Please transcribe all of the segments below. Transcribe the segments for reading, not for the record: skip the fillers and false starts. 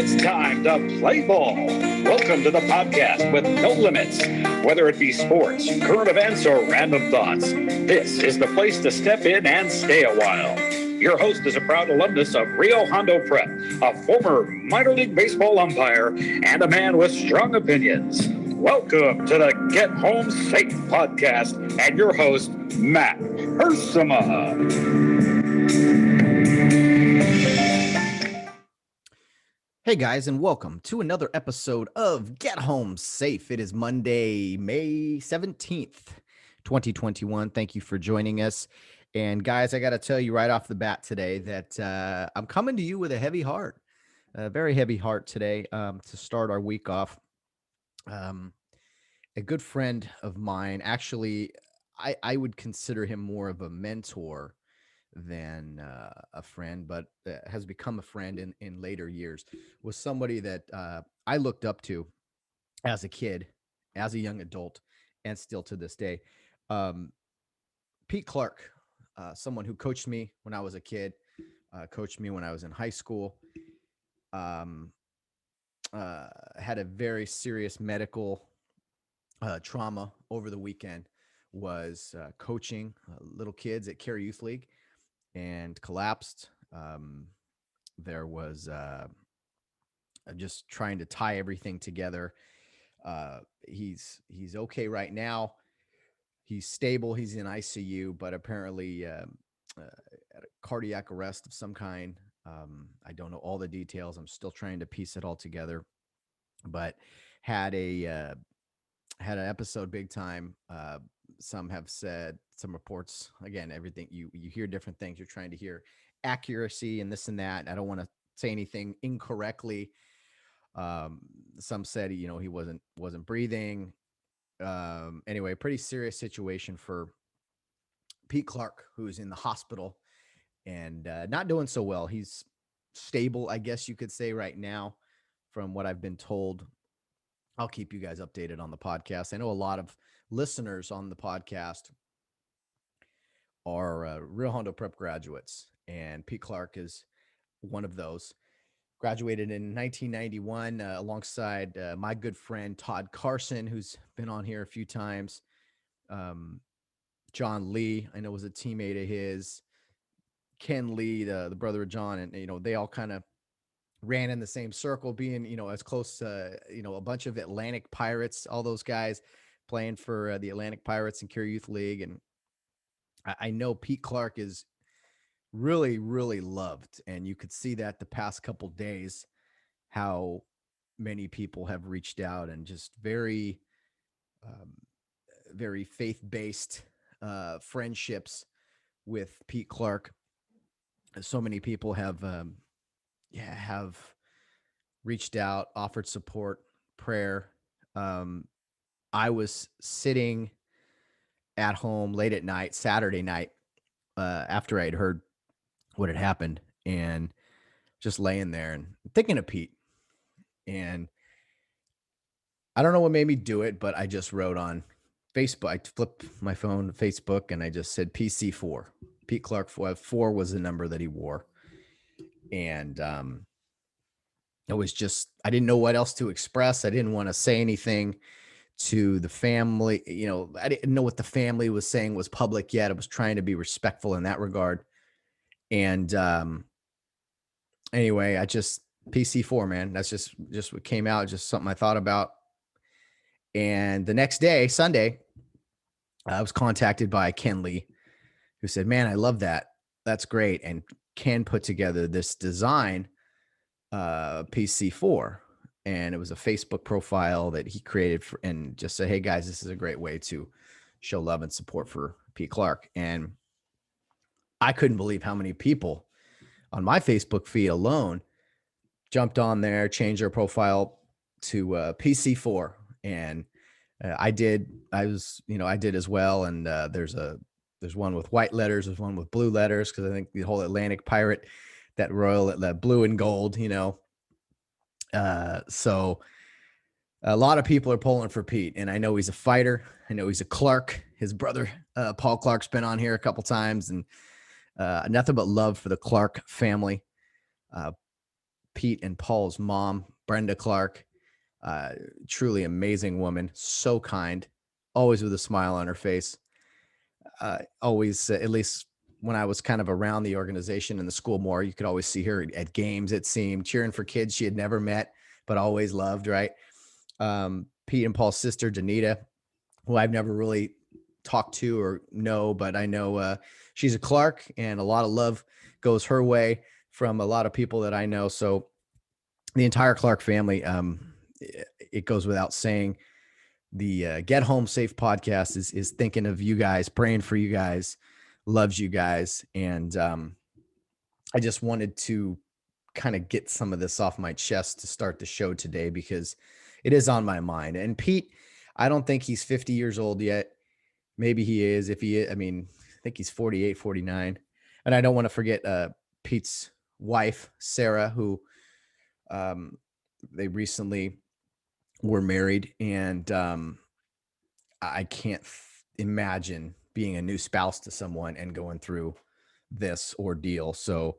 It's time to play ball. Welcome to the podcast with no limits. Whether it be sports, current events, or random thoughts, this is the place to step in and stay a while. Your host is a proud alumnus of Rio Hondo Prep, a former minor league baseball umpire, and a man with strong opinions. Welcome to the Get Home Safe podcast and your host, Matt Hersema. Hey guys, and welcome to another episode of Get Home Safe. It is Monday, May 17th, 2021. Thank you for joining us. And guys, I got to tell you right off the bat today that I'm coming to you with a heavy heart, a very heavy heart today to start our week off. A good friend of mine, actually, I would consider him more of a mentor than a friend, but has become a friend in later years, was somebody that I looked up to as a kid, as a young adult, and still to this day. Pete Clark, someone who coached me when I was a kid, coached me when I was in high school, had a very serious medical trauma over the weekend, was coaching little kids at Cary Youth League, and collapsed. There was just trying to tie everything together. He's okay right now. He's stable. He's in ICU, but apparently at a cardiac arrest of some kind. I don't know all the details. I'm still trying to piece it all together, but had an episode big time. Some have said, some reports, again, everything you hear different things. You're trying to hear accuracy and this and that. I don't want to say anything incorrectly. Some said, he wasn't breathing. Anyway, pretty serious situation for Pete Clark, who's in the hospital and not doing so well. He's stable, I guess you could say, right now, from what I've been told. I'll keep you guys updated on the podcast. I know a lot of listeners on the podcast are Rio Hondo Prep graduates, and Pete Clark is one of those. Graduated in 1991 alongside my good friend Todd Carson, who's been on here a few times. John Lee, I know, was a teammate of his. Ken Lee, the brother of John, and they all kind of ran in the same circle, being, as close to, a bunch of Atlantic Pirates, all those guys playing for the Atlantic Pirates and Cary Youth League. And I know Pete Clark is really, really loved. And you could see that the past couple days, how many people have reached out, and just very, very faith-based friendships with Pete Clark. So many people have reached out, offered support, prayer. I was sitting at home late at night, Saturday night, after I had heard what had happened, and just laying there and thinking of Pete. And I don't know what made me do it, but I just wrote on Facebook. I flipped my phone to Facebook and I just said PC4. Pete Clark 4 was the number that he wore. And it was just, I didn't know what else to express. I didn't want to say anything to the family. I didn't know what the family was saying was public yet. I was trying to be respectful in that regard. And anyway, PC4, man, that's just what came out, just something I thought about. And the next day, Sunday, I was contacted by Ken Lee, who said, man, I love that. That's great. And Ken put together this design, PC4, and it was a Facebook profile that he created and just said, hey guys, this is a great way to show love and support for Pete Clark. And I couldn't believe how many people on my Facebook feed alone jumped on there, changed their profile to PC4. And I did as well. And there's one with white letters, there's one with blue letters, because I think the whole Atlantic Pirate, that royal, that blue and gold, so a lot of people are pulling for Pete, and I know he's a fighter. I know he's a Clark. His brother, Paul Clark's been on here a couple times, and nothing but love for the Clark family. Pete and Paul's mom, Brenda Clark. Truly amazing woman, so kind, always with a smile on her face. Always, at least when I was kind of around the organization and the school more, you could always see her at games, it seemed, cheering for kids she had never met, but always loved, right? Pete and Paul's sister, Danita, who I've never really talked to or know, but I know she's a Clark, and a lot of love goes her way from a lot of people that I know. So the entire Clark family, it goes without saying, the Get Home Safe podcast is thinking of you guys, praying for you guys, loves you guys. And I just wanted to kind of get some of this off my chest to start the show today, because it is on my mind. And Pete, I don't think he's 50 years old yet. Maybe he is. If he is, I mean, I think he's 48, 49. And I don't want to forget Pete's wife, Sarah, who they recently were married. And I can't imagine being a new spouse to someone and going through this ordeal. So,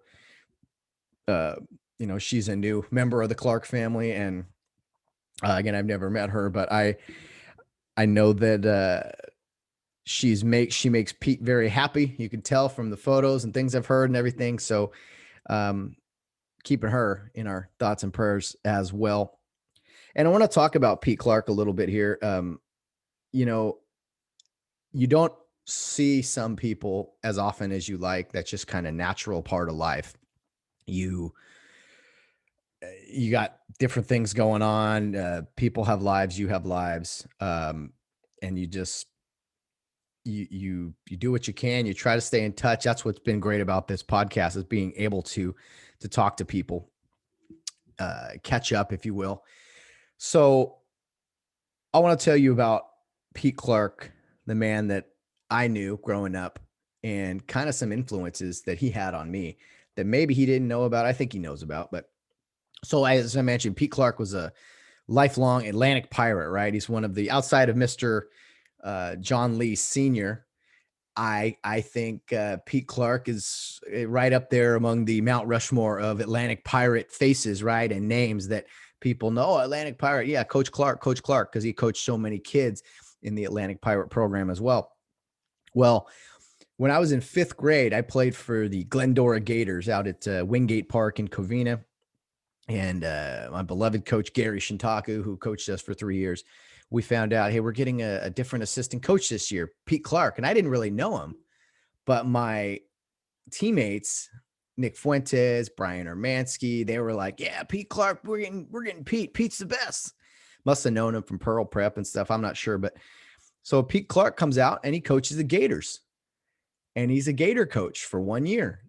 she's a new member of the Clark family. And again, I've never met her, but I know that she makes Pete very happy. You can tell from the photos and things I've heard and everything. So, keeping her in our thoughts and prayers as well. And I want to talk about Pete Clark a little bit here. You don't see some people as often as you like. That's just kind of natural part of life. You got different things going on. People have lives, you have lives. And you just, you do what you can. You try to stay in touch. That's what's been great about this podcast, is being able to talk to people, catch up, if you will. So I want to tell you about Pete Clark, the man that I knew growing up, and kind of some influences that he had on me that maybe he didn't know about. I think he knows about. But so, as I mentioned, Pete Clark was a lifelong Atlantic Pirate, right? He's one of the, outside of Mr. John Lee Sr., I think Pete Clark is right up there among the Mount Rushmore of Atlantic Pirate faces, right? And names that people know. Atlantic Pirate, yeah, Coach Clark, because he coached so many kids in the Atlantic Pirate program as well. Well, when I was in 5th grade, I played for the Glendora Gators out at Wingate Park in Covina. And my beloved coach, Gary Shintaku, who coached us for 3 years, we found out, hey, we're getting a different assistant coach this year, Pete Clark. And I didn't really know him, but my teammates, Nick Fuentes, Brian Ermansky, they were like, yeah, Pete Clark, we're getting Pete. Pete's the best. Must have known him from Pearl Prep and stuff. I'm not sure. But so Pete Clark comes out and he coaches the Gators. And he's a Gator coach for 1 year.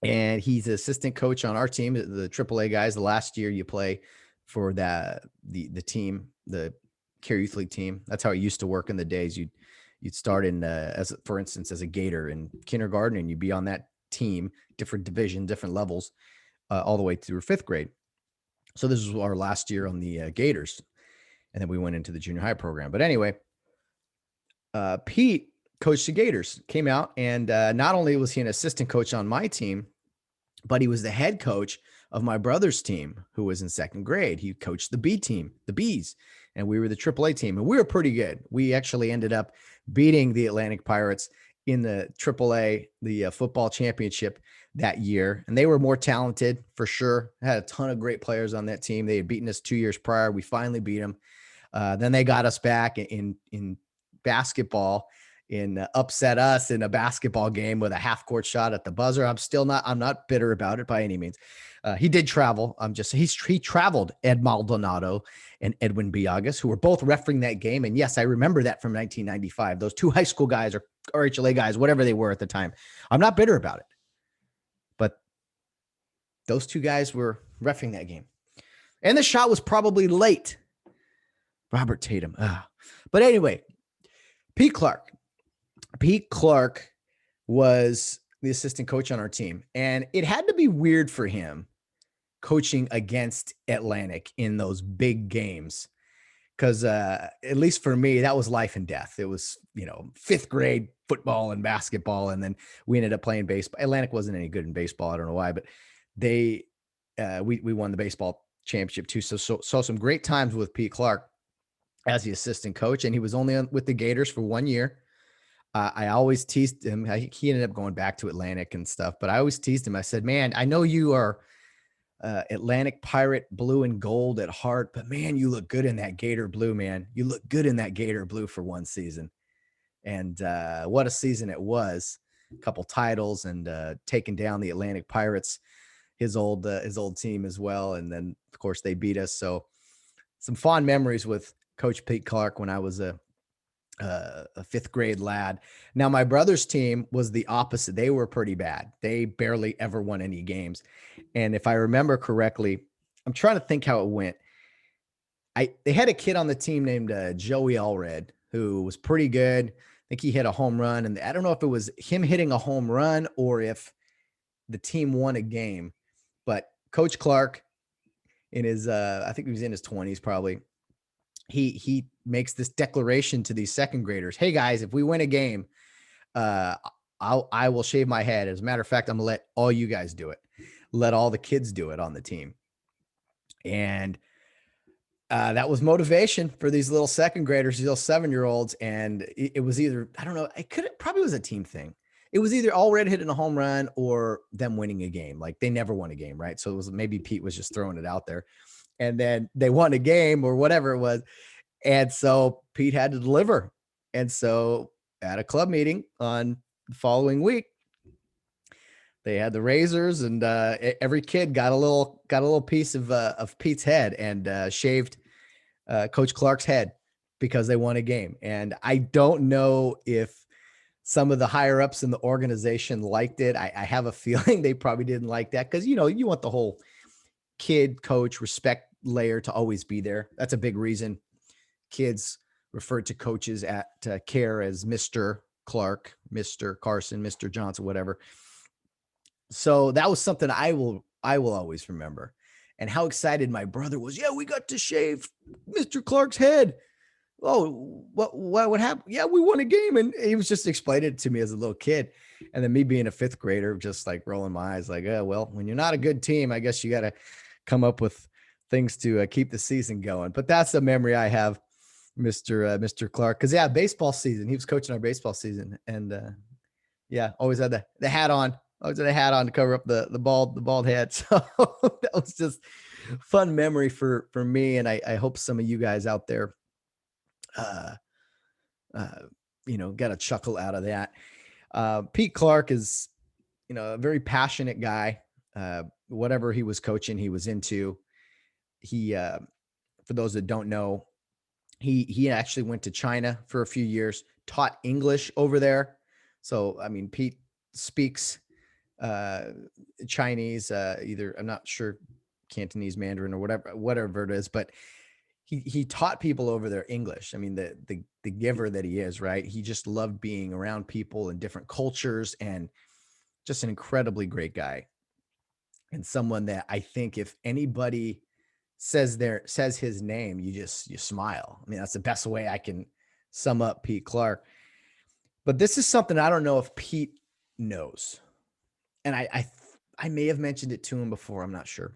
And he's an assistant coach on our team, the AAA guys. The last year you play for the team, the Care Youth League team. That's how it used to work in the days. You'd start in for instance, as a Gator in kindergarten, and you'd be on that team, different division, different levels, all the way through 5th grade. So this was our last year on the Gators, and then we went into the junior high program. But anyway, Pete coached the Gators, came out, and not only was he an assistant coach on my team, but he was the head coach of my brother's team, who was in 2nd grade. He coached the B team, the Bees, and we were the AAA team, and we were pretty good. We actually ended up beating the Atlantic Pirates in the AAA, the football championship that year, and they were more talented for sure. Had a ton of great players on that team. They had beaten us 2 years prior. We finally beat them. Then they got us back in basketball, upset us in a basketball game with a half-court shot at the buzzer. I'm not bitter about it by any means. He did travel. He traveled Ed Maldonado and Edwin Biagas, who were both refereeing that game. And yes, I remember that from 1995. Those two high school guys or RHLA guys, whatever they were at the time. I'm not bitter about it. But those two guys were refereeing that game. And the shot was probably late. Robert Tatum. But anyway, Pete Clark was the assistant coach on our team, and it had to be weird for him coaching against Atlantic in those big games, because at least for me, that was life and death. It was, 5th grade football and basketball, and then we ended up playing baseball. Atlantic wasn't any good in baseball. I don't know why, but they we won the baseball championship too. So some great times with Pete Clark as the assistant coach, and he was only with the Gators for 1 year. I always teased him. He ended up going back to Atlantic and stuff, but I always teased him. I said, man, I know you are Atlantic Pirate blue and gold at heart, but man, you look good in that Gator blue, man. You look good in that Gator blue for one season. And what a season it was. A couple titles and taking down the Atlantic Pirates, his old team as well. And then, of course, they beat us. So some fond memories with Coach Pete Clark when I was a fifth grade lad. Now, my brother's team was the opposite. They were pretty bad. They barely ever won any games. And if I remember correctly, I'm trying to think how it went. They had a kid on the team named Joey Allred, who was pretty good. I think he hit a home run. And I don't know if it was him hitting a home run or if the team won a game. But Coach Clark, in his, I think he was in his 20s probably, he makes this declaration to these second graders. Hey guys, if we win a game, I will shave my head. As a matter of fact, I'm gonna let all you guys do it. Let all the kids do it on the team. And that was motivation for these little second graders, these little 7-year-olds. And it was either, I don't know, it probably was a team thing. It was either Allred hitting a home run or them winning a game. Like they never won a game, right? So it was maybe Pete was just throwing it out there. And then they won a game or whatever it was. And so Pete had to deliver. And so at a club meeting on the following week, they had the razors and every kid got a little piece of Pete's head and shaved Coach Clark's head because they won a game. And I don't know if some of the higher ups in the organization liked it. I have a feeling they probably didn't like that because, you want the whole kid coach respect layer to always be there. That's a big reason kids referred to coaches at care as Mr. Clark, Mr. Carson, Mr. Johnson, whatever. So that was something I will always remember. And how excited my brother was. Yeah, we got to shave Mr. Clark's head. Oh, what happened? Yeah, we won a game. And he was just explaining it to me as a little kid. And then me being a fifth grader, just like rolling my eyes like, oh, well, when you're not a good team, I guess you got to come up with things to keep the season going. But that's a memory I have, Mr. Clark. Because, yeah, baseball season. He was coaching our baseball season. And, yeah, always had the hat on. Always had a hat on to cover up the bald head. So that was just fun memory for me. And I hope some of you guys out there, got a chuckle out of that. Pete Clark is, a very passionate guy. Whatever he was coaching, he was into. He, for those that don't know, he actually went to China for a few years, taught English over there. So, I mean, Pete speaks Chinese, either, I'm not sure, Cantonese, Mandarin, or whatever it is, but he taught people over there English. I mean, the giver that he is, right? He just loved being around people in different cultures and just an incredibly great guy. And someone that I think if anybody says his name, you smile. I mean, that's the best way I can sum up Pete Clark. But this is something I don't know if Pete knows. And I may have mentioned it to him before. I'm not sure.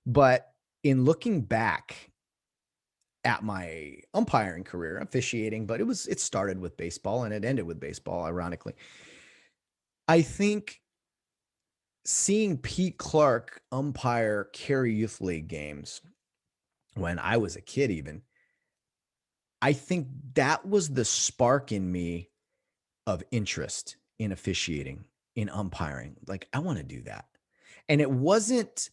But in looking back at my umpiring career, officiating, but it started with baseball and it ended with baseball, ironically. I think seeing Pete Clark umpire Cary Youth League games when I was a kid, even, I think that was the spark in me of interest in officiating, in umpiring. Like, I want to do that. And it wasn't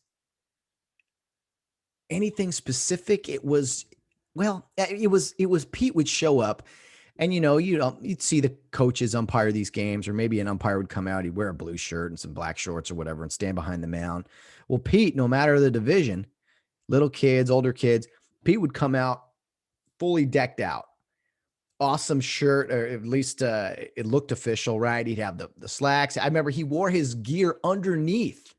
anything specific. It was Pete would show up and, you'd see the coaches umpire these games, or maybe an umpire would come out, he'd wear a blue shirt and some black shorts or whatever and stand behind the mound. Well, Pete, no matter the division, little kids, older kids, Pete would come out fully decked out. Awesome shirt, or at least it looked official, right? He'd have the slacks. I remember he wore his gear underneath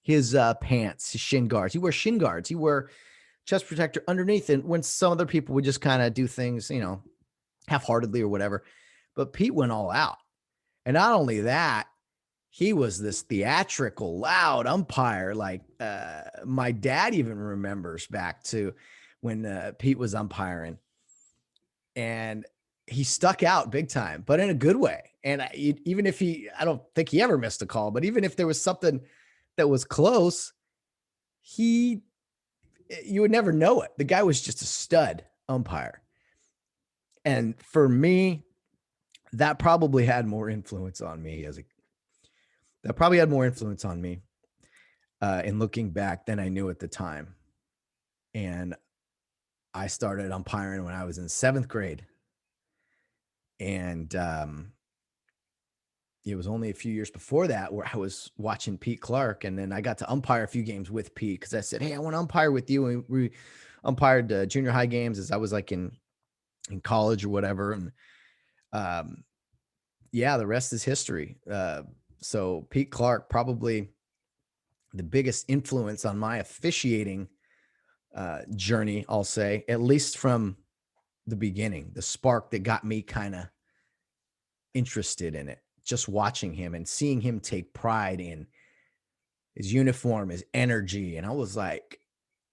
his pants, his shin guards. He wore shin guards. He wore chest protector underneath. And when some other people would just kind of do things, half-heartedly or whatever, but Pete went all out. And not only that, he was this theatrical, loud umpire. Like my dad even remembers back to when Pete was umpiring, and he stuck out big time, but in a good way. And even if I don't think he ever missed a call, but even if there was something that was close, you would never know it. The guy was just a stud umpire. And for me, that probably had more influence on me in looking back than I knew at the time. And I started umpiring when I was in 7th grade. And it was only a few years before that where I was watching Pete Clark. And then I got to umpire a few games with Pete because I said, hey, I want to umpire with you. And we umpired junior high games as I was like in college or whatever. And yeah, the rest is history. So Pete Clark, probably the biggest influence on my officiating journey, I'll say, at least from the beginning, the spark that got me kind of interested in it, just watching him and seeing him take pride in his uniform, his energy. And I was like,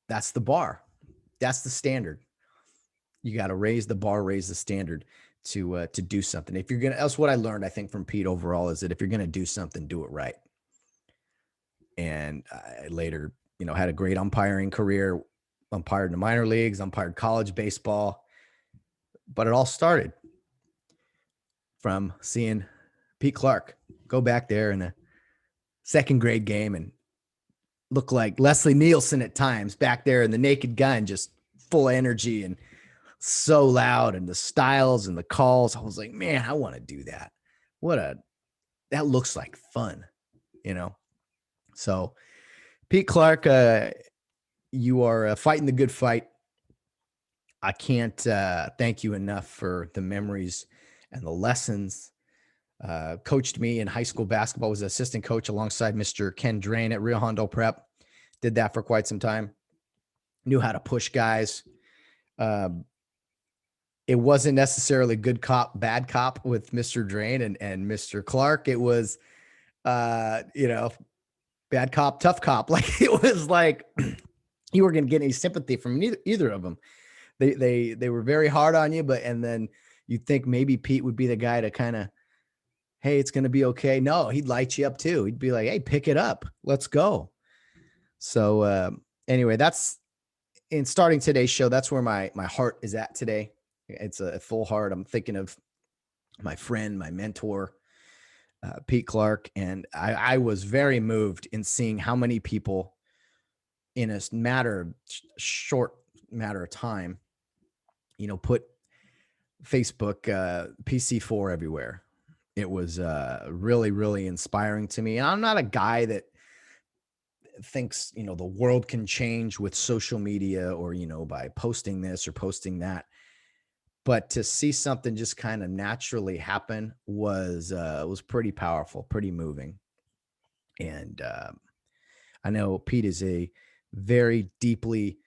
that's the bar. That's the standard. You got to raise the bar, raise the standard to do something. If you're going to, that's what I learned, I think, from Pete overall, is that if you're going to do something, do it right. And I later, had a great umpiring career, umpired in the minor leagues, umpired college baseball. But it all started from seeing Pete Clark go back there in a 2nd grade game and look like Leslie Nielsen at times back there in the naked gun, just full of energy and so loud, and the styles and the calls. I was like, man, I want to do that. That looks like fun, So Pete Clark, you are fighting the good fight. I can't thank you enough for the memories and the lessons. Coached me in high school basketball, was an assistant coach alongside Mr. Ken Drain at Rio Hondo Prep. Did that for quite some time. Knew how to push guys. It wasn't necessarily good cop, bad cop with Mr. Drain and Mr. Clark. It was, bad cop, tough cop. Like, it was like you weren't going to get any sympathy from either of them. They were very hard on you, and then you'd think maybe Pete would be the guy to kind of, hey, it's going to be okay. No, he'd light you up too. He'd be like, hey, pick it up. Let's go. So anyway, that's in starting today's show. That's where my heart is at today. It's a full heart. I'm thinking of my friend, my mentor, Pete Clark. And I was very moved in seeing how many people in a short matter of time, put Facebook, PC4 everywhere. It was really, really inspiring to me. And I'm not a guy that thinks, the world can change with social media or, by posting this or posting that. But to see something just kind of naturally happen was pretty powerful, pretty moving. And I know Pete is a very deeply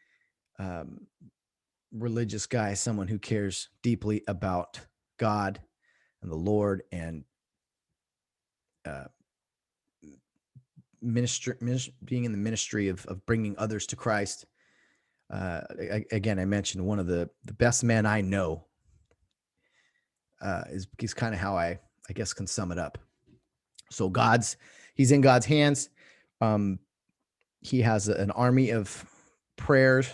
religious guy, someone who cares deeply about God and the Lord, and being in the ministry of bringing others to Christ. Again, I mentioned one of the best men I know is kind of how I guess can sum it up. So he's in God's hands. He has an army of prayers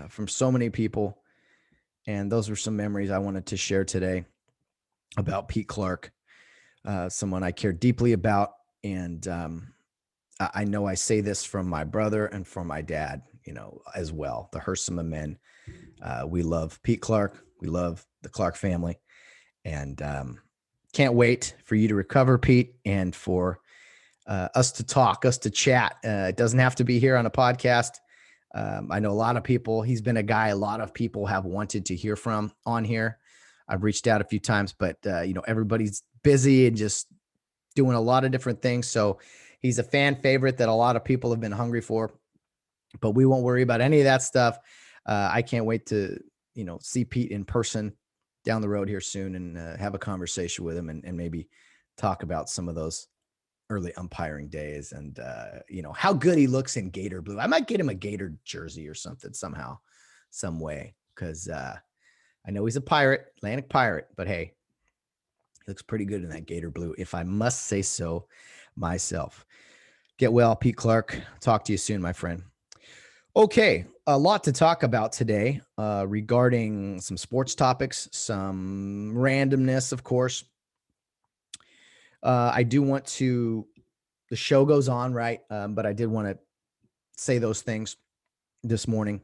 from so many people. And those were some memories I wanted to share today about Pete Clark, someone I care deeply about. And I know I say this from my brother and from my dad, as well. The Hersema men. We love Pete Clark. We love the Clark family. And can't wait for you to recover, Pete, and for us to talk, us to chat. It doesn't have to be here on a podcast. I know a lot of people, he's been a guy a lot of people have wanted to hear from on here. I've reached out a few times, but everybody's busy and just doing a lot of different things. So he's a fan favorite that a lot of people have been hungry for, but we won't worry about any of that stuff. I can't wait to, see Pete in person down the road here soon and have a conversation with him and maybe talk about some of those early umpiring days, and how good he looks in gator blue. I might get him a gator jersey or something somehow, some way, because I know he's a pirate, Atlantic pirate, but hey, he looks pretty good in that gator blue, if I must say so myself. Get well, Pete Clark. Talk to you soon, my friend. Okay, a lot to talk about today regarding some sports topics, some randomness, of course. I do want to, the show goes on, right? But I did want to say those things this morning.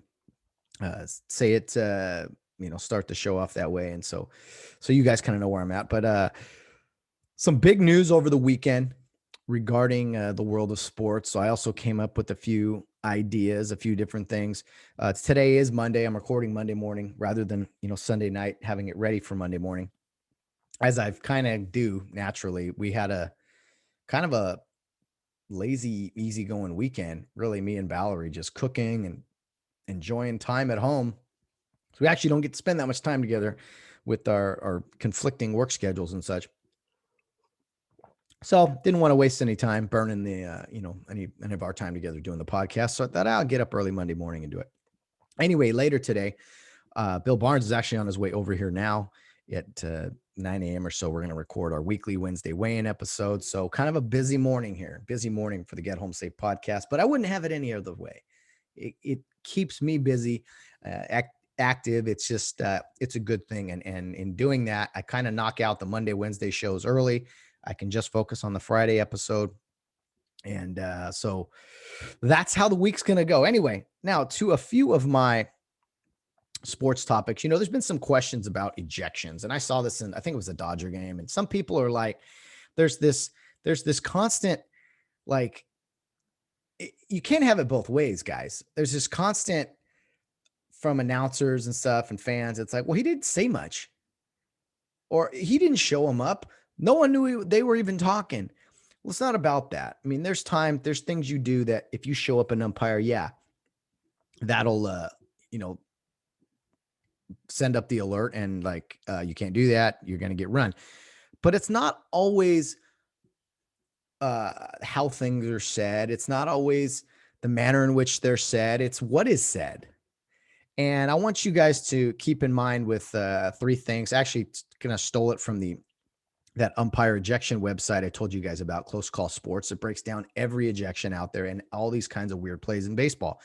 Say it, start the show off that way. And so you guys kind of know where I'm at. But some big news over the weekend regarding the world of sports. So I also came up with a few ideas, a few different things. Today is Monday. I'm recording Monday morning rather than, Sunday night, having it ready for Monday morning. As I've kind of do naturally, we had a kind of a lazy, easygoing weekend. Really, me and Valerie just cooking and enjoying time at home. So we actually don't get to spend that much time together with our conflicting work schedules and such. So didn't want to waste any time burning the, any of our time together doing the podcast. So I thought I'll get up early Monday morning and do it. Anyway, later today, Bill Barnes is actually on his way over here now at 9 a.m. or so. We're going to record our weekly Wednesday weigh-in episode. So kind of a busy morning here, busy morning for the Get Home Safe podcast, but I wouldn't have it any other way. It keeps me busy, active. It's just, it's a good thing. And in doing that, I kind of knock out the Monday, Wednesday shows early. I can just focus on the Friday episode. And so that's how the week's going to go. Anyway, now to a few of my sports topics. There's been some questions about ejections, and I saw this in, I think it was a Dodger game, and some people are like, there's this constant, like, you can't have it both ways, guys. There's this constant from announcers and stuff and fans. It's like, well, he didn't say much, or he didn't show him up. No one knew they were even talking. Well, it's not about that. I mean, there's things you do that if you show up an umpire, yeah, that'll, send up the alert, and like, you can't do that. You're going to get run. But it's not always how things are said. It's not always the manner in which they're said. It's what is said. And I want you guys to keep in mind with three things. Actually, kind of stole it from that umpire ejection website I told you guys about, Close Call Sports. It breaks down every ejection out there and all these kinds of weird plays in baseball.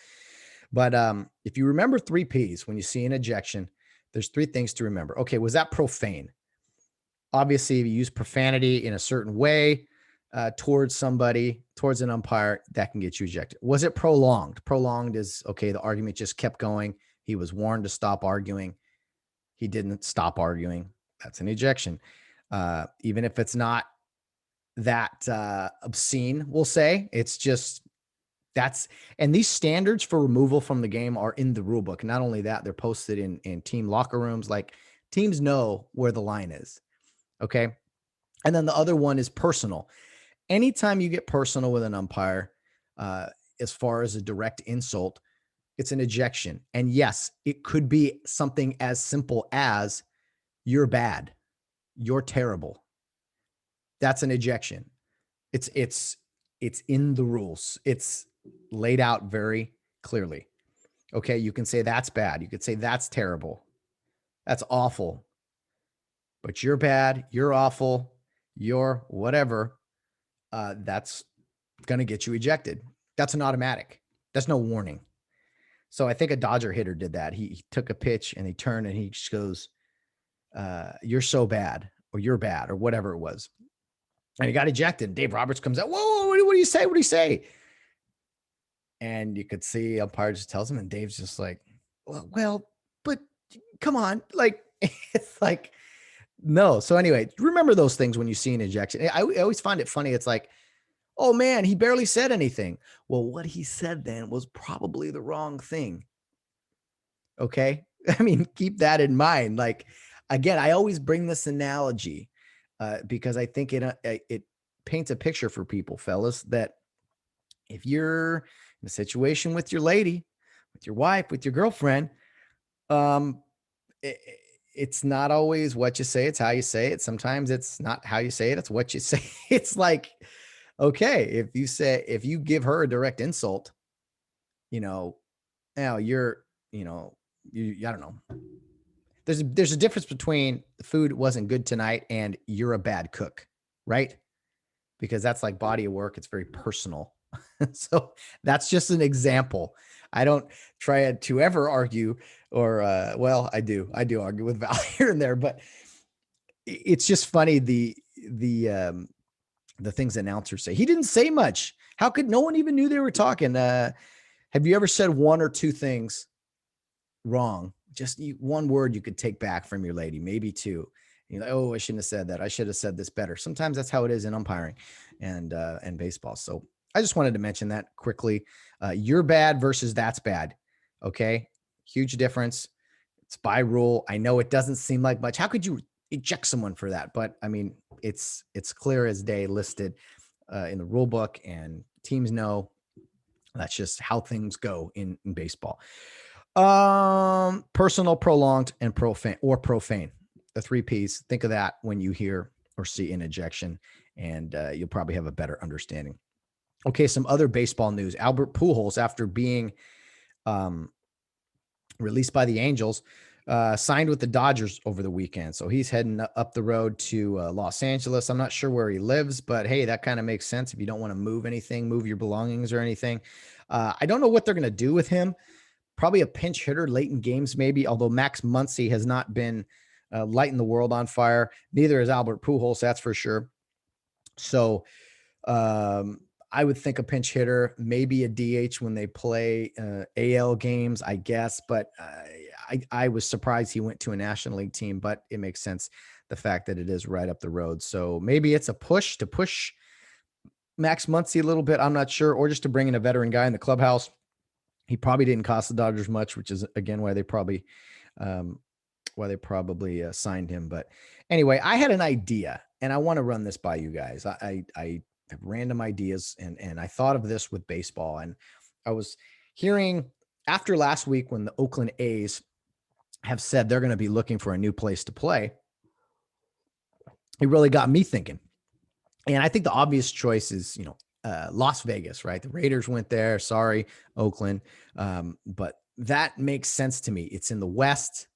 But if you remember 3 Ps when you see an ejection, there's 3 things to remember. Okay, was that profane? Obviously, if you use profanity in a certain way towards somebody, towards an umpire, that can get you ejected. Was it prolonged? Prolonged is, okay, the argument just kept going. He was warned to stop arguing. He didn't stop arguing. That's an ejection. Even if it's not that obscene, we'll say, it's just, and these standards for removal from the game are in the rule book. Not only that, they're posted in team locker rooms. Like, teams know where the line is. Okay. And then the other one is personal. Anytime you get personal with an umpire, as far as a direct insult, it's an ejection. And yes, it could be something as simple as, you're bad, you're terrible. That's an ejection. It's in the rules. It's laid out very clearly. Okay, you can say that's bad. You could say that's terrible. That's awful. But you're bad, you're awful, you're whatever. That's going to get you ejected. That's an automatic. That's no warning. So I think a Dodger hitter did that. He took a pitch and he turned and he just goes, you're so bad, or you're bad, or whatever it was. And he got ejected. And Dave Roberts comes out, whoa, what do you say? What do you say? And you could see umpire just tells him, and Dave's just like, well, but come on. Like, it's like, no. So anyway, remember those things when you see an ejection. I always find it funny. It's like, oh man, he barely said anything. Well, what he said then was probably the wrong thing. Okay. I mean, keep that in mind. Like, again, I always bring this analogy because I think it paints a picture for people, fellas, that if you're in a situation with your lady, with your wife, with your girlfriend, it's not always what you say, it's how you say it. Sometimes it's not how you say it, it's what you say. It's like, Okay, if you give her a direct insult, you know, now you're, I don't know. There's a difference between the food wasn't good tonight and you're a bad cook, right? Because that's like body of work. It's very personal. So that's just an example. I don't try to ever argue or, well, I do argue with Val here and there, but it's just funny. The things announcers say. He didn't say much. How could no one even knew they were talking? Have you ever said one or two things wrong? Just one word you could take back from your lady, maybe two. You're like, oh, I shouldn't have said that. I should have said this better. Sometimes that's how it is in umpiring and baseball. So I just wanted to mention that quickly. You're bad versus that's bad. Okay. Huge difference. It's by rule. I know it doesn't seem like much. How could you eject someone for that? But I mean, it's clear as day listed in the rule book, and teams know that's just how things go in baseball. Personal, prolonged, and profane. The three P's. Think of that when you hear or see an ejection, and you'll probably have a better understanding. Okay, some other baseball news. Albert Pujols, after being released by the Angels, signed with the Dodgers over the weekend. So he's heading up the road to Los Angeles. I'm not sure where he lives, but hey, that kind of makes sense. If you don't want to move anything, move your belongings or anything. I don't know what they're going to do with him. Probably a pinch hitter late in games, maybe, although Max Muncy has not been lighting the world on fire. Neither is Albert Pujols, that's for sure. So I would think a pinch hitter, maybe a DH when they play AL games, I guess. But I was surprised he went to a National League team, but it makes sense, the fact that it is right up the road. So maybe it's a push to push Max Muncy a little bit. I'm not sure, or just to bring in a veteran guy in the clubhouse. He probably didn't cost the Dodgers much, which is again why they probably signed him. But anyway, I had an idea, and I want to run this by you guys. I have random ideas, and I thought of this with baseball, and I was hearing after last week when the Oakland A's have said they're going to be looking for a new place to play. It really got me thinking, and I think the obvious choice is Las Vegas, right? The Raiders went there. Sorry, Oakland. But that makes sense to me. It's in the West.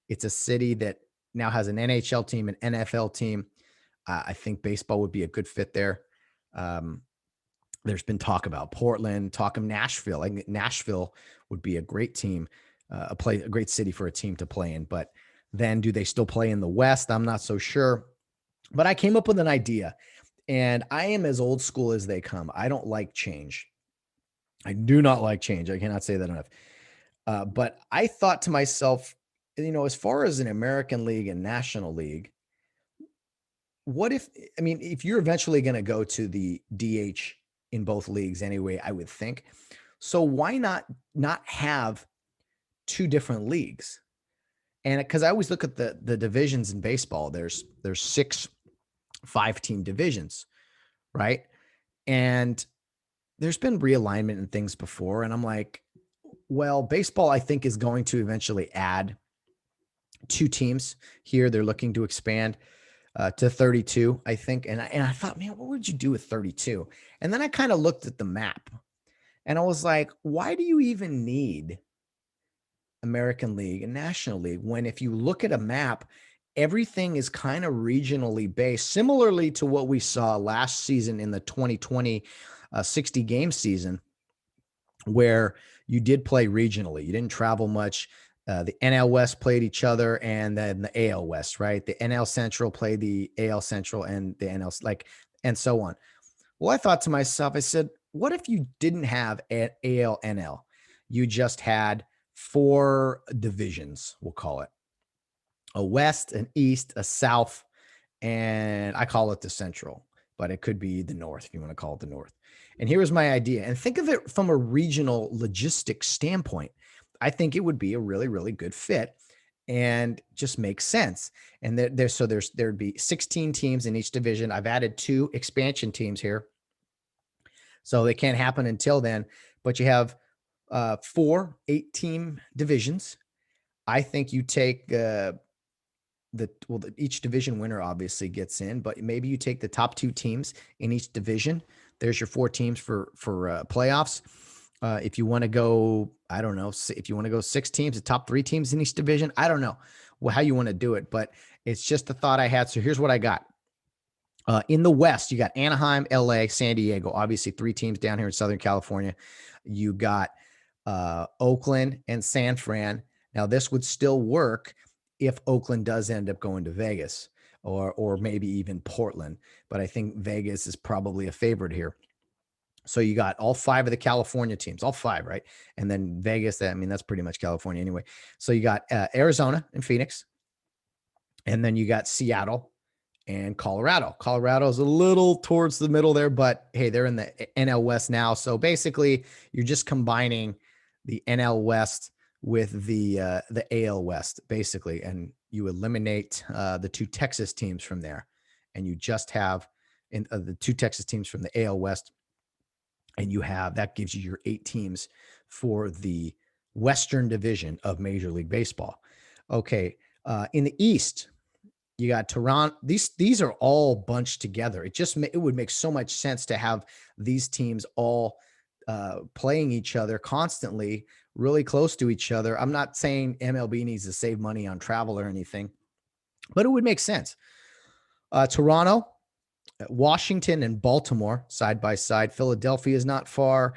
It's a city that now has an NHL team, an NFL team. I think baseball would be a good fit there. There's been talk about Portland, talk of Nashville. I think Nashville would be a great team, a great city for a team to play in. But then do they still play in the West? I'm not so sure. But I came up with an idea. And I am as old school as they come. I don't like change. I do not like change. I cannot say that enough. But I thought to myself, as far as an American League and National League, if you're eventually going to go to the DH in both leagues anyway, I would think. So why not have two different leagues? And because I always look at the divisions in baseball, there's 6 5-team divisions, right? And there's been realignment and things before. And I'm like, well, baseball, I think, is going to eventually add 2 teams here. They're looking to expand to 32, I think. And I thought, man, what would you do with 32? And then I kind of looked at the map and I was like, why do you even need American League and National League when, if you look at a map, everything is kind of regionally based, similarly to what we saw last season in the 2020 60 game season, where you did play regionally. You didn't travel much. The NL West played each other, and then the AL West, right? The NL Central played the AL Central, and the NL, and so on. Well, I thought to myself, I said, what if you didn't have an AL NL? You just had 4 divisions, we'll call it a West, an East, a South, and I call it the Central, but it could be the North if you want to call it the North. And here was my idea. And think of it from a regional logistics standpoint. I think it would be a really, really good fit and just makes sense. And there'd be 16 teams in each division. I've added 2 expansion teams here, so they can't happen until then. But you have 4 8-team divisions. I think you take each division winner obviously gets in, but maybe you take the top 2 teams in each division. There's your 4 teams for playoffs. If you want to go, I don't know, if you want to go 6 teams, the top 3 teams in each division, I don't know how you want to do it, but it's just a thought I had. So here's what I got. In the West, you got Anaheim, LA, San Diego, obviously 3 teams down here in Southern California. You got Oakland and San Fran. Now, this would still work if Oakland does end up going to Vegas or maybe even Portland. But I think Vegas is probably a favorite here. So you got all 5 of the California teams, all 5, right? And then Vegas, that's pretty much California anyway. So you got Arizona and Phoenix. And then you got Seattle and Colorado. Colorado is a little towards the middle there, but hey, they're in the NL West now. So basically, you're just combining the NL West with the AL West, basically, and you eliminate the 2 Texas teams from there, and you just have the 2 Texas teams from the AL West, and that gives you your 8 teams for the Western Division of Major League Baseball. Okay, in the East, you got Toronto. These are all bunched together. It would make so much sense to have these teams all playing each other constantly, really close to each other. I'm not saying MLB needs to save money on travel or anything, but it would make sense. Toronto, Washington, and Baltimore side by side. Philadelphia is not far.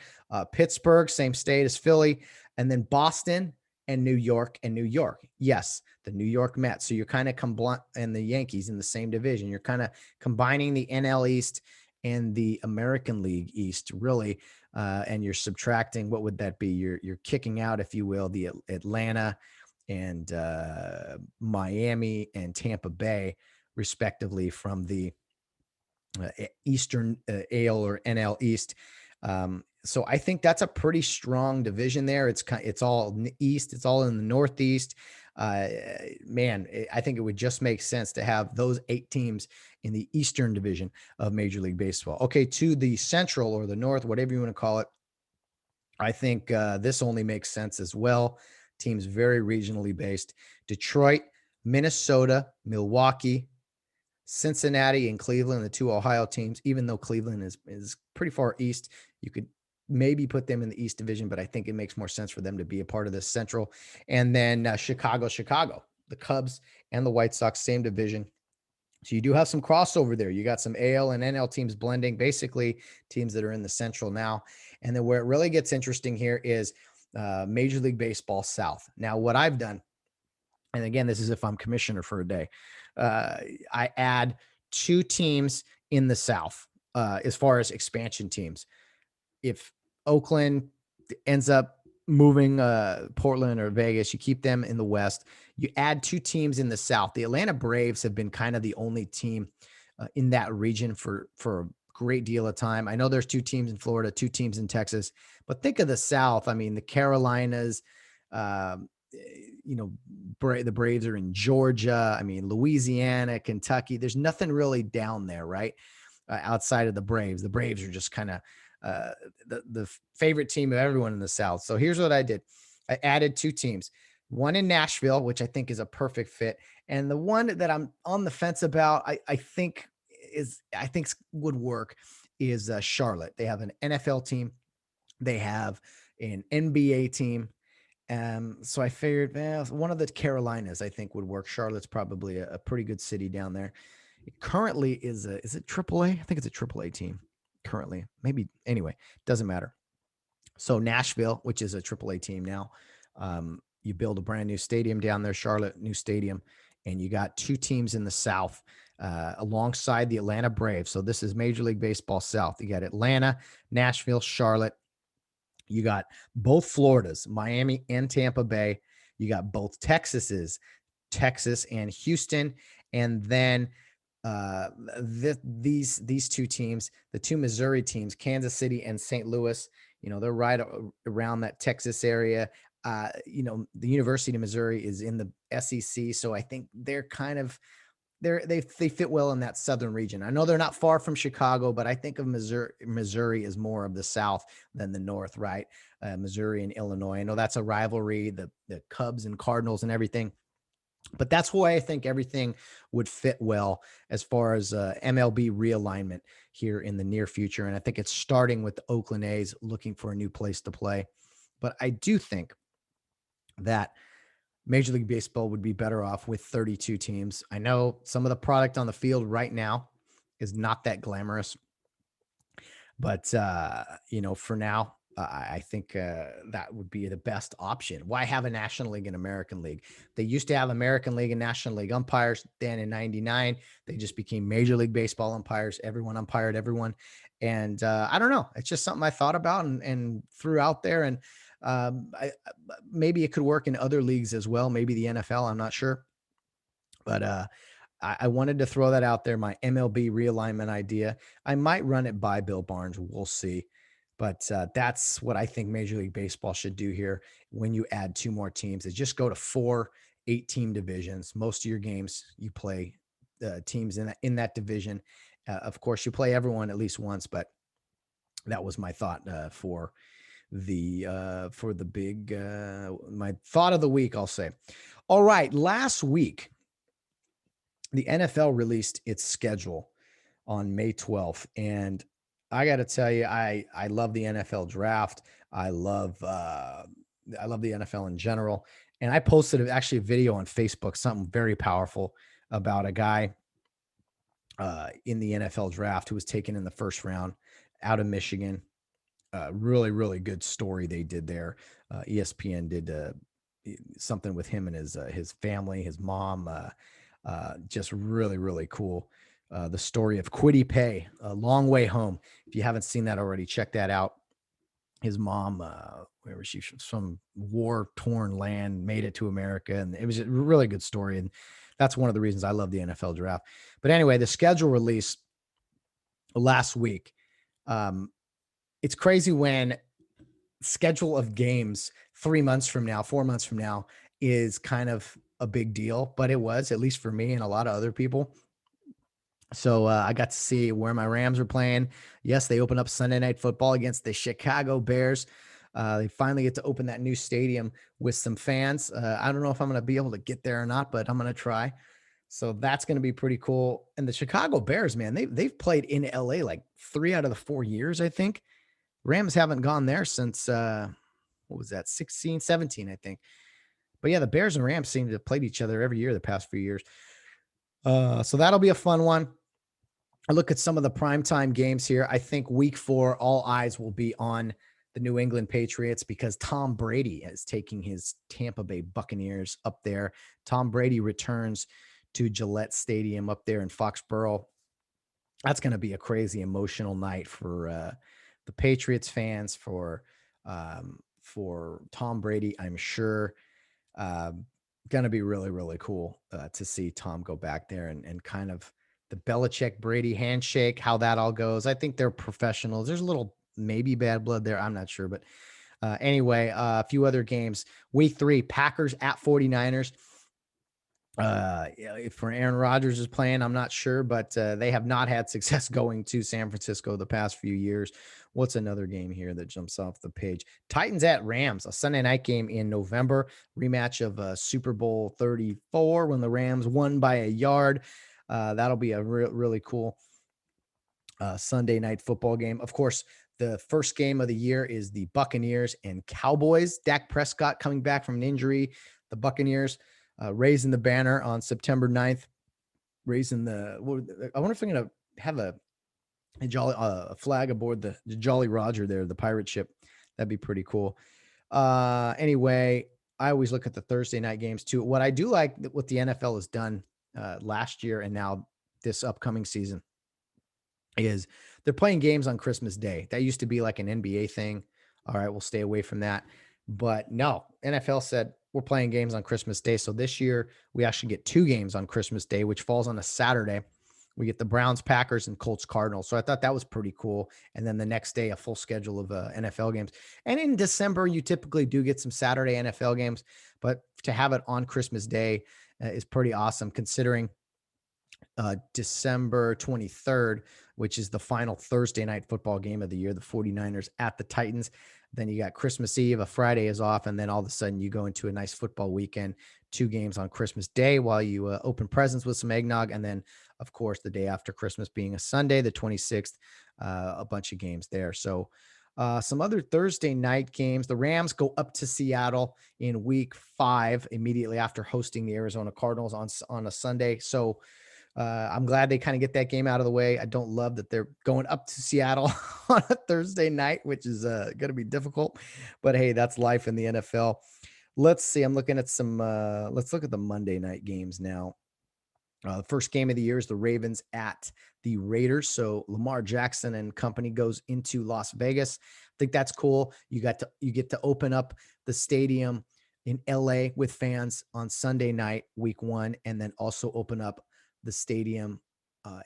Pittsburgh, same state as Philly, and then Boston and New York. Yes, the New York Mets. So you're kind of and the Yankees in the same division. You're kind of combining the NL East and the American League East, really, and you're subtracting. What would that be? You're kicking out, if you will, the Atlanta and Miami and Tampa Bay, respectively, from the Eastern AL or NL East. So I think that's a pretty strong division there. It's all in the East. It's all in the Northeast. I think it would just make sense to have those 8 teams in the Eastern Division of Major League Baseball. Okay, to the Central or the North, whatever you want to call it, I think this only makes sense as well. Teams very regionally based. Detroit, Minnesota, Milwaukee, Cincinnati, and Cleveland, the 2 Ohio teams. Even though Cleveland is pretty far east, you could maybe put them in the East Division, but I think it makes more sense for them to be a part of the Central. And then Chicago, the Cubs and the White Sox, same division. So you do have some crossover there. You got some AL and NL teams blending, basically teams that are in the Central now. And then where it really gets interesting here is Major League Baseball South. Now, what I've done, and again, this is if I'm commissioner for a day, I add 2 teams in the South as far as expansion teams. If Oakland ends up moving Portland or Vegas, you keep them in the West. You add 2 teams in the South. The Atlanta Braves have been kind of the only team in that region for a great deal of time. I know there's 2 teams in Florida, 2 teams in Texas, but think of the South. I mean, the Carolinas, the Braves are in Georgia. I mean, Louisiana, Kentucky. There's nothing really down there, right? Outside of the Braves. The Braves are just kind of the favorite team of everyone in the South. So here's what I did. I added 2 teams, one in Nashville, which I think is a perfect fit. And the one that I'm on the fence about, I think would work is Charlotte. They have an NFL team. They have an NBA team. So I figured, one of the Carolinas, I think, would work. Charlotte's probably a pretty good city down there. It currently is it AAA? I think it's a AAA team currently. Maybe, anyway, doesn't matter. So Nashville, which is a AAA team now, you build a brand new stadium down there, Charlotte, new stadium, and you got 2 teams in the South alongside the Atlanta Braves. So this is Major League Baseball South. You got Atlanta, Nashville, Charlotte. You got both Floridas, Miami and Tampa Bay. You got both Texases, Texas and Houston. And then these 2 teams, the 2 Missouri teams, Kansas City and St. Louis, they're right around that Texas area. The University of Missouri is in the SEC. So I think they're kind of, they fit well in that southern region. I know they're not far from Chicago, but I think of Missouri as more of the South than the North, right? Missouri and Illinois. I know that's a rivalry, the Cubs and Cardinals and everything. But that's why I think everything would fit well as far as MLB realignment here in the near future. And I think it's starting with the Oakland A's looking for a new place to play. But I do think that Major League Baseball would be better off with 32 teams. I know some of the product on the field right now is not that glamorous, but for now, I think that would be the best option. Why have a National League and American League? They used to have American League and National League umpires. Then in '99, they just became Major League Baseball umpires. Everyone umpired everyone, and I don't know. It's just something I thought about and threw out there. And maybe it could work in other leagues as well. Maybe the NFL. I'm not sure, but I wanted to throw that out there, my MLB realignment idea. I might run it by Bill Barnes. We'll see. But that's what I think Major League Baseball should do here when you add two more teams is just go to 4 8-team divisions. Most of your games you play teams in that division. Of course, you play everyone at least once, but that was my thought for the big my thought of the week, I'll say. All right, last week the NFL released its schedule on May 12th. And I got to tell you, I love the NFL draft. I love the NFL in general. And I posted actually a video on Facebook, something very powerful about a guy in the NFL draft who was taken in the first round out of Michigan. Really, really good story they did there. ESPN did something with him and his family, his mom. Just really, really cool. The story of Quiddy Pay, A Long Way Home. If you haven't seen that already, check that out. His mom, where was she from? Some war-torn land, made it to America, and it was a really good story. And that's one of the reasons I love the NFL draft. But anyway, the schedule release last week. It's crazy when schedule of games 3 months from now, 4 months from now is kind of a big deal, but it was, at least for me and a lot of other people. So I got to see where my Rams are playing. Yes, they opened up Sunday Night Football against the Chicago Bears. They finally get to open that new stadium with some fans. I don't know if I'm going to be able to get there or not, but I'm going to try. So that's going to be pretty cool. And the Chicago Bears, man, they've played in LA like 3 out of the 4 years, I think. Rams haven't gone there since, what was that, 16, 17, I think. But yeah, the Bears and Rams seem to have played each other every year the past few years. So that'll be a fun one. I look at some of the primetime games here. I think week 4, all eyes will be on the New England Patriots because Tom Brady is taking his Tampa Bay Buccaneers up there. Tom Brady returns to Gillette Stadium up there in Foxborough. That's going to be a crazy emotional night for the Patriots fans, for Tom Brady, I'm sure. Going to be really, really cool to see Tom go back there and kind of the Belichick Brady handshake, how that all goes. I think they're professionals. There's a little maybe bad blood there. I'm not sure. But anyway, a few other games. Week 3, Packers at 49ers. If Aaron Rodgers is playing, I'm not sure, but they have not had success going to San Francisco the past few years. What's another game here that jumps off the page? Titans at Rams, a Sunday night game in November, rematch of Super Bowl 34 when the Rams won by a yard. That'll be a really cool Sunday night football game. Of course, the first game of the year is the Buccaneers and Cowboys. Dak Prescott coming back from an injury. The Buccaneers raising the banner on September 9th, raising I wonder if I'm going to have a flag aboard the Jolly Roger there, the pirate ship. That'd be pretty cool. Anyway, I always look at the Thursday night games too. What I do like what the NFL has done last year and now this upcoming season is they're playing games on Christmas Day. That used to be like an NBA thing. All right, we'll stay away from that. But no, NFL said we're playing games on Christmas Day. So this year we actually get 2 games on Christmas Day, which falls on a Saturday. We get the Browns, Packers, and Colts, Cardinals. So I thought that was pretty cool. And then the next day, a full schedule of NFL games. And in December, you typically do get some Saturday NFL games, but to have it on Christmas Day is pretty awesome considering December 23rd, which is the final Thursday night football game of the year, the 49ers at the Titans. Then you got Christmas Eve, a Friday is off, and then all of a sudden you go into a nice football weekend 2 games on Christmas Day while you open presents with some eggnog. And then, of course, the day after Christmas being a Sunday, the 26th, a bunch of games there. So some other Thursday night games. The Rams go up to Seattle in week 5 immediately after hosting the Arizona Cardinals on a Sunday. So I'm glad they kind of get that game out of the way. I don't love that they're going up to Seattle on a Thursday night, which is going to be difficult. But hey, that's life in the NFL. Let's see. I'm looking at some. Let's look at the Monday night games now. The first game of the year is the Ravens at the Raiders. So Lamar Jackson and company goes into Las Vegas. I think that's cool. You get to open up the stadium in LA with fans on Sunday night, week 1, and then also open up the stadium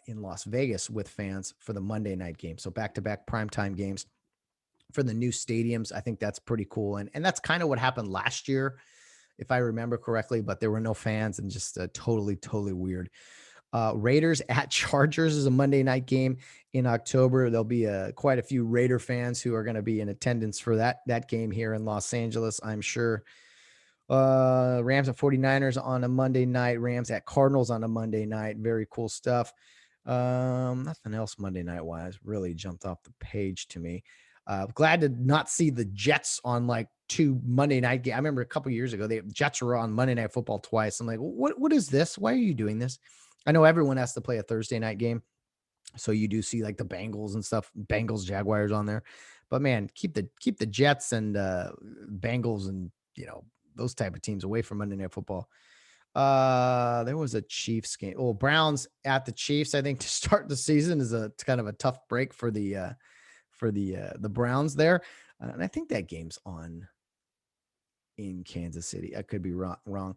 in Las Vegas with fans for the Monday night game. So back-to-back primetime games for the new stadiums. I think that's pretty cool. And that's kind of what happened last year, if I remember correctly, but there were no fans and just totally weird. Raiders at Chargers is a Monday night game in October. There'll be quite a few Raider fans who are going to be in attendance for that game here in Los Angeles, I'm sure. Rams at 49ers on a Monday night. Rams at Cardinals on a Monday night. Very cool stuff. Nothing else Monday night wise really jumped off the page to me. Glad to not see the Jets on like 2 Monday night games. I remember a couple years ago, the Jets were on Monday Night Football twice. I'm like, what is this? Why are you doing this? I know everyone has to play a Thursday night game, so you do see like the Bengals and stuff, Bengals, Jaguars on there. But man, keep the Jets and Bengals and those type of teams away from Monday Night Football. There was a Chiefs game. Well, Browns at the Chiefs, I think, to start the season is it's kind of a tough break for the Browns there. And I think that game's on in Kansas City. I could be wrong.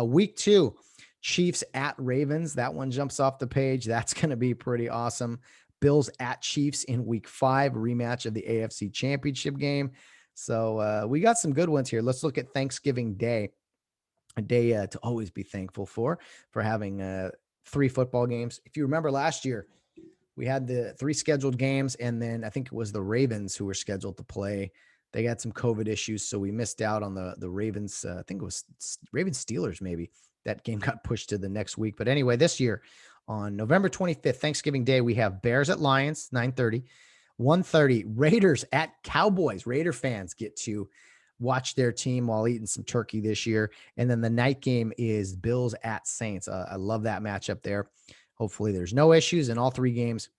Week 2, Chiefs at Ravens. That one jumps off the page. That's going to be pretty awesome. Bills at Chiefs in week 5, rematch of the AFC Championship game. So we got some good ones here. Let's look at Thanksgiving Day, a day to always be thankful for having 3 football games. If you remember last year, we had the 3 scheduled games, and then I think it was the Ravens who were scheduled to play. They got some COVID issues, so we missed out on the Ravens. I think it was Ravens Steelers, maybe. That game got pushed to the next week. But anyway, this year on November 25th, Thanksgiving Day, we have Bears at Lions, 9:30. 1:30, Raiders at Cowboys. Raider fans get to watch their team while eating some turkey this year. And then the night game is Bills at Saints. I love that matchup there. Hopefully there's no issues, and all 3 games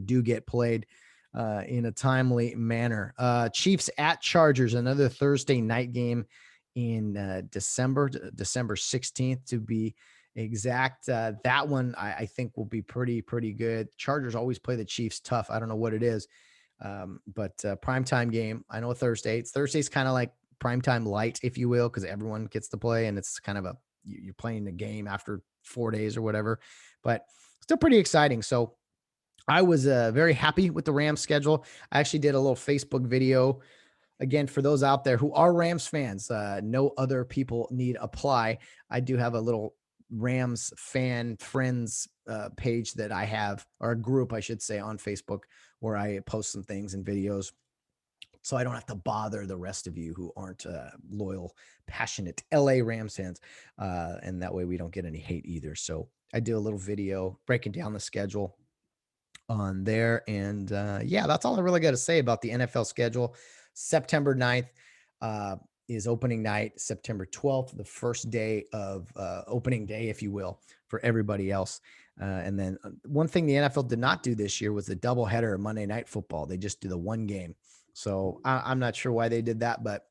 do get played in a timely manner. Chiefs at Chargers, another Thursday night game in December 16th to be exact. That one I think will be pretty good. Chargers always play the Chiefs tough. I don't know what it is, but primetime game. I know Thursday's kind of like primetime light, if you will, because everyone gets to play, and it's kind of you're playing the game after 4 days or whatever, but still pretty exciting. So I was very happy with the Rams schedule. I actually did a little Facebook video. Again, for those out there who are Rams fans, no other people need apply. I do have a little Rams fan friends page that I have, or a group, I should say, on Facebook, where I post some things and videos, so I don't have to bother the rest of you who aren't loyal, passionate LA Rams fans. And that way we don't get any hate either. So I do a little video breaking down the schedule on there. And yeah, that's all I really got to say about the NFL schedule. September 9th is opening night. September 12th, the first day of opening day, if you will, for everybody else. And then one thing the NFL did not do this year was the doubleheader of Monday Night Football. They just do the one game. So I'm not sure why they did that, but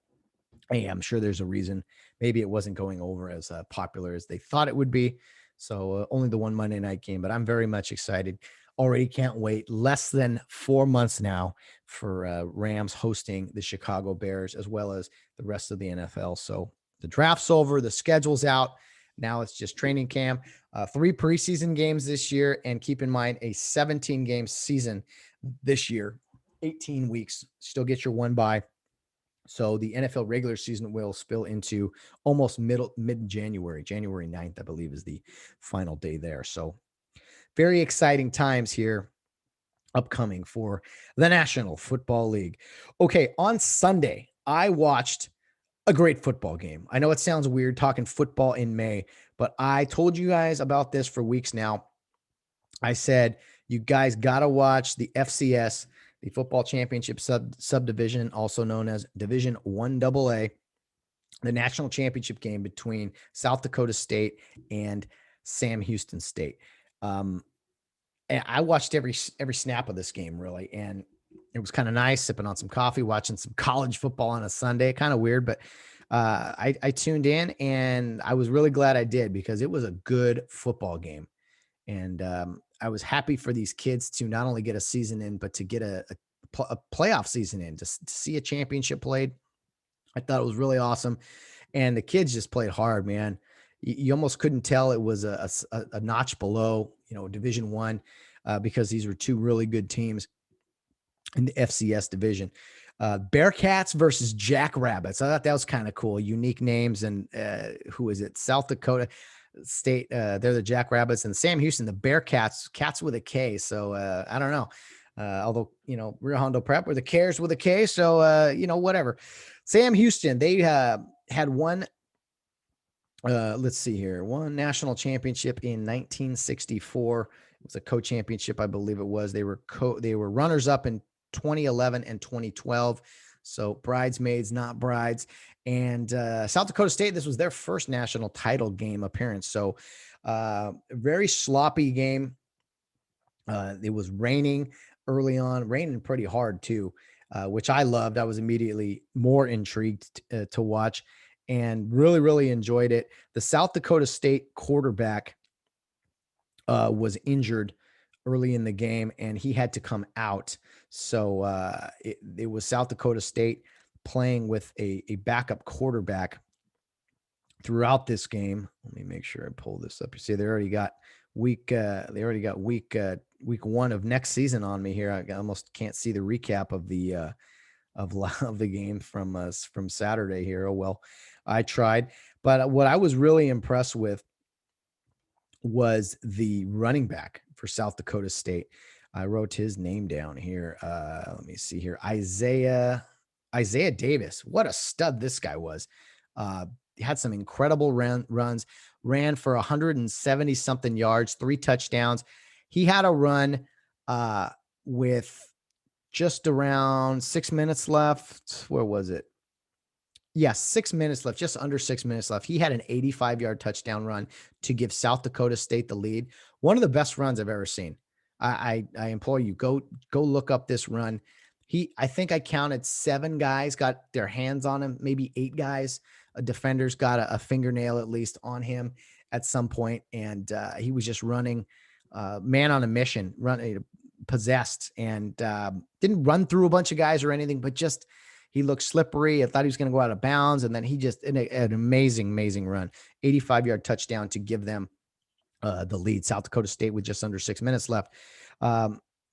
hey, I'm sure there's a reason. Maybe it wasn't going over as popular as they thought it would be. So only the one Monday night game, but I'm very much excited. Already can't wait. Less than 4 months now for Rams hosting the Chicago Bears, as well as the rest of the NFL. So the draft's over, the schedule's out. Now it's just training camp. 3 preseason games this year, and keep in mind a 17-game season this year, 18 weeks. Still get your 1 bye. So the NFL regular season will spill into almost mid-January. January 9th, I believe, is the final day there. So very exciting times here upcoming for the National Football League. Okay, on Sunday, I watched a great football game. I know it sounds weird talking football in May, but I told you guys about this for weeks now. I said, you guys got to watch the FCS, the Football Championship subdivision, also known as Division 1AA, the national championship game between South Dakota State and Sam Houston State. And I watched every snap of this game, really, and it was kind of nice sipping on some coffee, watching some college football on a Sunday. Kind of weird, but I tuned in, and I was really glad I did because it was a good football game. And I was happy for these kids to not only get a season in, but to get a playoff season in, to see a championship played. I thought it was really awesome. And the kids just played hard, man. You almost couldn't tell it was a notch below, Division One, because these were two really good teams in the FCS division. Bearcats versus Jackrabbits. I thought that was kind of cool. Unique names. And who is it? South Dakota State. They're the Jackrabbits, and Sam Houston, the Bearcats, cats with a K. So I don't know. Although, Rio Hondo Prep were the Cares with a K. So, whatever. Sam Houston, they had one, let's see here, one national championship in 1964. It was a co-championship, I believe it was. They were runners up in 2011 and 2012. So bridesmaids, not brides. And South Dakota State, this was their first national title game appearance. So very sloppy game. It was raining early on, raining pretty hard too, which I loved. I was immediately more intrigued to watch and really, really enjoyed it. The South Dakota State quarterback was injured early in the game, and he had to come out. So it was South Dakota State playing with a backup quarterback throughout this game. Let me make sure I pull this up. You see, they already got week one of next season on me here. I almost can't see the recap of the of the game from Saturday here. Oh well, I tried. But what I was really impressed with was the running back for South Dakota State. I wrote his name down here. Let me see here. Isaiah Davis. What a stud this guy was. He had some incredible runs, ran for 170 something yards, 3 touchdowns. He had a run with just around 6 minutes left. Where was it? Yes, 6 minutes left, just under 6 minutes left. He had an 85-yard touchdown run to give South Dakota State the lead. One of the best runs I've ever seen. I implore you, go look up this run. I think I counted 7 guys got their hands on him, maybe 8 guys. Defenders got a fingernail at least on him at some point, and he was just running, man on a mission, possessed, and didn't run through a bunch of guys or anything, but just he looked slippery. I thought he was going to go out of bounds, and then he just an amazing run, 85-yard touchdown to give them the lead. South Dakota State with just under 6 minutes left.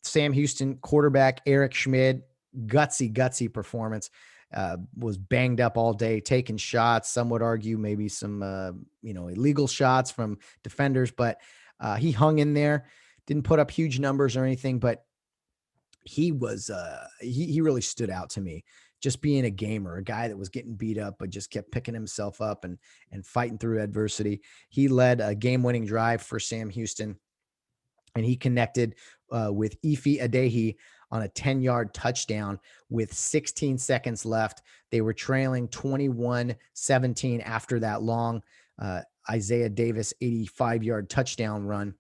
Sam Houston quarterback Eric Schmidt, gutsy performance. Was banged up all day, taking shots. Some would argue maybe some illegal shots from defenders, but he hung in there. Didn't put up huge numbers or anything, but he was he really stood out to me. Just being a gamer, a guy that was getting beat up, but just kept picking himself up and fighting through adversity. He led a game-winning drive for Sam Houston, and he connected with Ife Adehi on a 10-yard touchdown with 16 seconds left. They were trailing 21-17 after that long Isaiah Davis 85-yard touchdown run.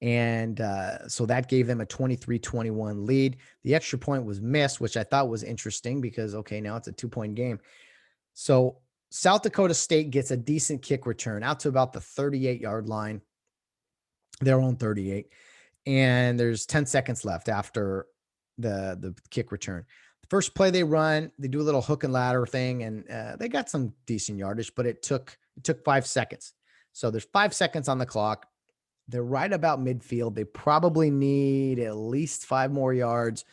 And so that gave them a 23-21 lead. The extra point was missed, which I thought was interesting because, okay, now it's a 2-point game. So South Dakota State gets a decent kick return out to about the 38-yard line, their own 38. And there's 10 seconds left after the kick return. The first play they run, they do a little hook and ladder thing, and they got some decent yardage, but it took 5 seconds. So there's 5 seconds on the clock. They're right about midfield. They probably need at least 5 more yards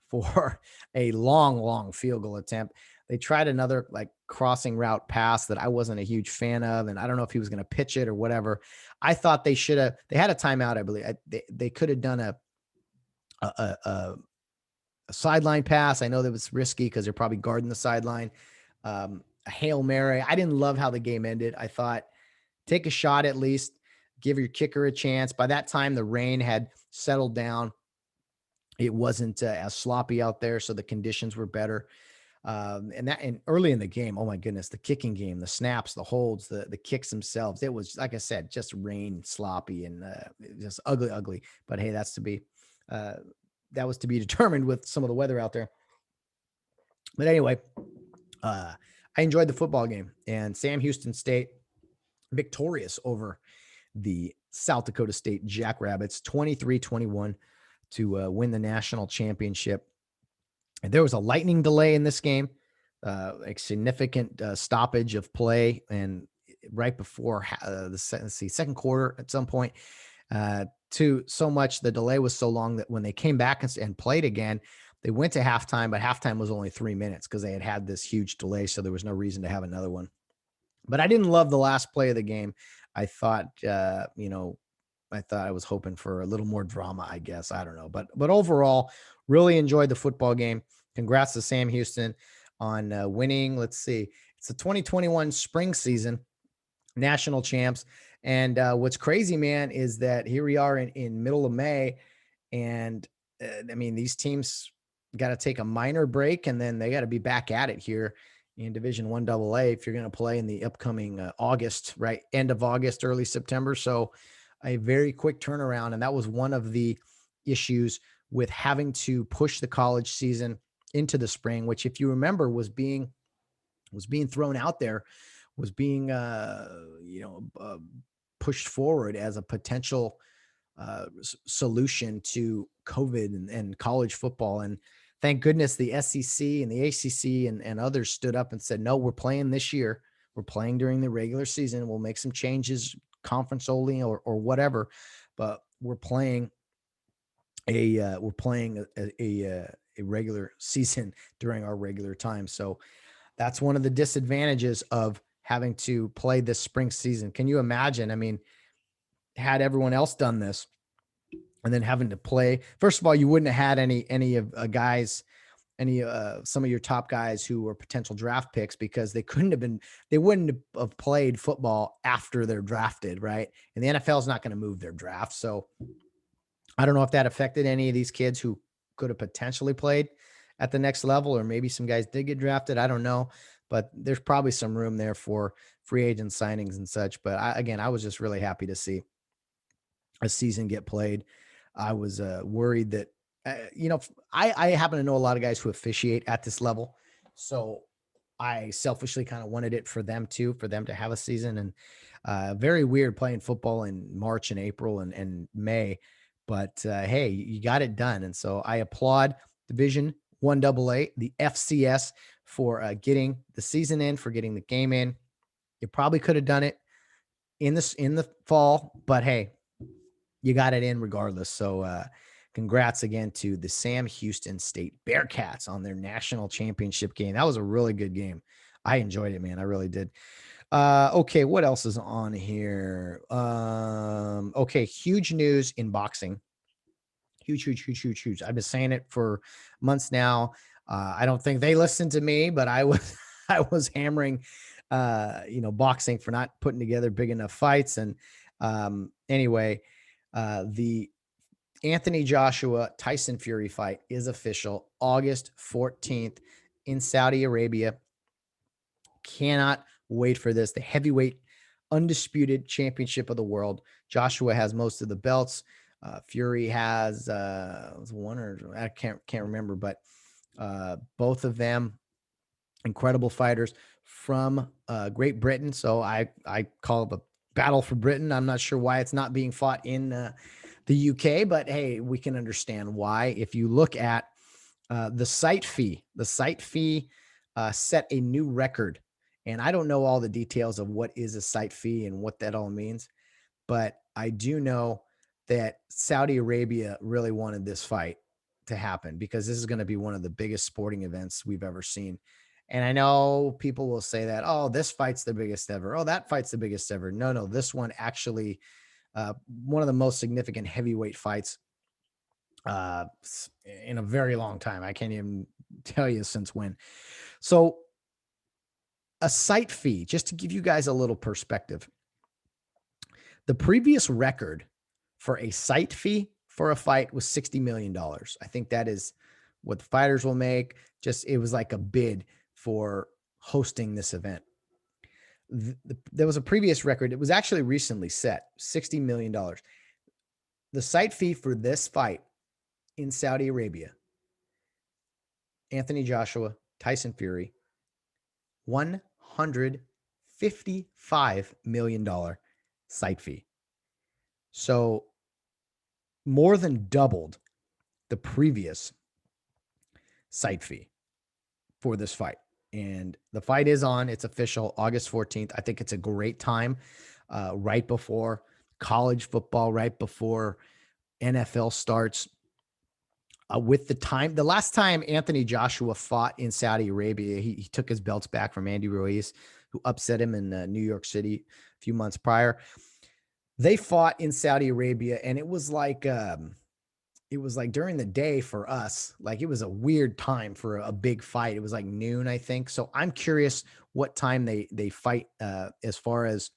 for a long field goal attempt. They tried another crossing route pass that I wasn't a huge fan of, and I don't know if he was going to pitch it or whatever. I thought they had a timeout. I believe they could have done a sideline pass. I know that was risky because they're probably guarding the sideline. a Hail Mary. I didn't love how the game ended. I thought, take a shot at least, give your kicker a chance. By that time, the rain had settled down. It wasn't as sloppy out there, so the conditions were better. And early in the game, oh my goodness, the kicking game, the snaps, the holds, the kicks themselves. It was, like I said, just rain, sloppy, and just ugly, ugly. But hey, uh, that was to be determined with some of the weather out there. But anyway, uh, I enjoyed the football game, and Sam Houston State victorious over the South Dakota State Jackrabbits, 23-21 to win the national championship. And there was a lightning delay in this game, a significant stoppage of play, and right before the second quarter at some point, to so much the delay was so long that when they came back and played again, they went to halftime, but halftime was only 3 minutes because they had this huge delay, so there was no reason to have another one. But I didn't love the last play of the game. I thought, I thought I was hoping for a little more drama, I guess. I don't know. But overall, really enjoyed the football game. Congrats to Sam Houston on winning. Let's see. It's the 2021 spring season, national champs. And what's crazy, man, is that here we are in middle of May. And I mean, these teams got to take a minor break, and then they got to be back at it here in Division 1AA if you're going to play in the upcoming August, right? End of August, early September. So a very quick turnaround. And that was one of the issues with having to push the college season into the spring, which, if you remember, was being thrown out there, was being pushed forward as a potential solution to COVID and college football. And thank goodness the SEC and the ACC and others stood up and said, no, we're playing this year. We're playing during the regular season. We'll make some changes, conference only or whatever, but we're playing a regular season during our regular time. So that's one of the disadvantages of having to play this spring season. Can you imagine? I mean, had everyone else done this and then having to play, first of all, you wouldn't have had any of guys, some of your top guys who were potential draft picks, because they wouldn't have played football after they're drafted, right? And the NFL is not going to move their draft. So I don't know if that affected any of these kids who could have potentially played at the next level, or maybe some guys did get drafted. I don't know, but there's probably some room there for free agent signings and such. But I was just really happy to see a season get played. I was worried that, I happen to know a lot of guys who officiate at this level. So I selfishly kind of wanted it for them too, for them to have a season. And very weird playing football in March and April and May. But hey, you got it done. And so I applaud Division 1AA, the FCS, for getting the season in, for getting the game in. You probably could have done it in the fall, but hey, you got it in regardless. So congrats again to the Sam Houston State Bearcats on their national championship game. That was a really good game. I enjoyed it, man. I really did. Okay, what else is on here? Okay, huge news in boxing. Huge. I've been saying it for months now. I don't think they listened to me, but I was I was hammering boxing for not putting together big enough fights. And anyway, the Anthony Joshua Tyson Fury fight is official, August 14th in Saudi Arabia. Cannot wait for this. The heavyweight undisputed championship of the world. Joshua has most of the belts. Fury has one, or I can't remember, but both of them incredible fighters from Great Britain. So I call it a battle for Britain. I'm not sure why it's not being fought in the UK, but hey, we can understand why. If you look at the site fee set a new record. And I don't know all the details of what is a site fee and what that all means, but I do know that Saudi Arabia really wanted this fight to happen, because this is going to be one of the biggest sporting events we've ever seen. And I know people will say that, oh, this fight's the biggest ever. Oh, that fight's the biggest ever. No, this one actually, one of the most significant heavyweight fights in a very long time. I can't even tell you since when. So a site fee, just to give you guys a little perspective. The previous record for a site fee for a fight was $60 million. I think that is what the fighters will make. Just, it was like a bid for hosting this event. There was a previous record. It was actually recently set, $60 million. The site fee for this fight in Saudi Arabia, Anthony Joshua, Tyson Fury, $155 million site fee. So more than doubled the previous site fee for this fight. And the fight is on. It's official, August 14th. I think it's a great time, right before college football, right before NFL starts. With the last time Anthony Joshua fought in Saudi Arabia, he took his belts back from Andy Ruiz, who upset him in New York City a few months prior. They fought in Saudi Arabia, and it was like during the day for us. Like, it was a weird time for a big fight. It was like noon, I think. So I'm curious what time they fight, as far as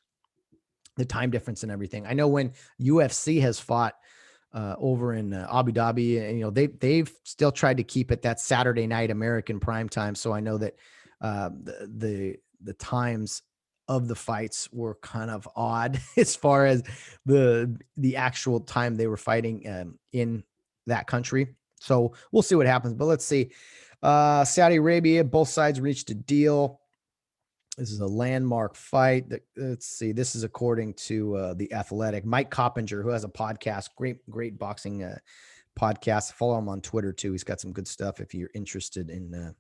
the time difference and everything. I know when UFC has fought over in Abu Dhabi, and they've still tried to keep it that Saturday night American prime time. So I know that the times of the fights were kind of odd as far as the actual time they were fighting in that country. So we'll see what happens. But let's see. Saudi Arabia, both sides reached a deal. This is a landmark fight. Let's see. This is according to The Athletic. Mike Coppinger, who has a podcast, great boxing podcast. Follow him on Twitter too. He's got some good stuff if you're interested in that.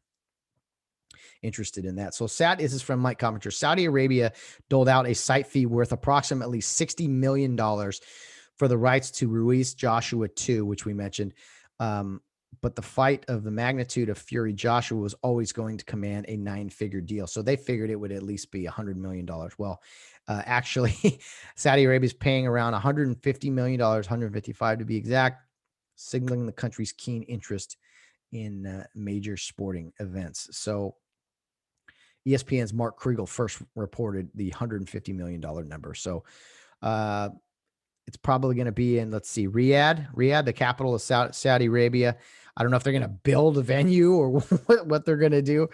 So this is from Mike Coppinger. Saudi Arabia doled out a site fee worth approximately $60 million for the rights to Ruiz Joshua 2, which we mentioned. But the fight of the magnitude of Fury Joshua was always going to command a 9-figure deal. So they figured it would at least be $100 million. Well, actually, Saudi Arabia is paying around $150 million, 155 to be exact, signaling the country's keen interest in major sporting events. So ESPN's Mark Kriegel first reported the $150 million number. So it's probably going to be in, let's see, Riyadh, the capital of Saudi Arabia. I don't know if they're going to build a venue or what they're going to do.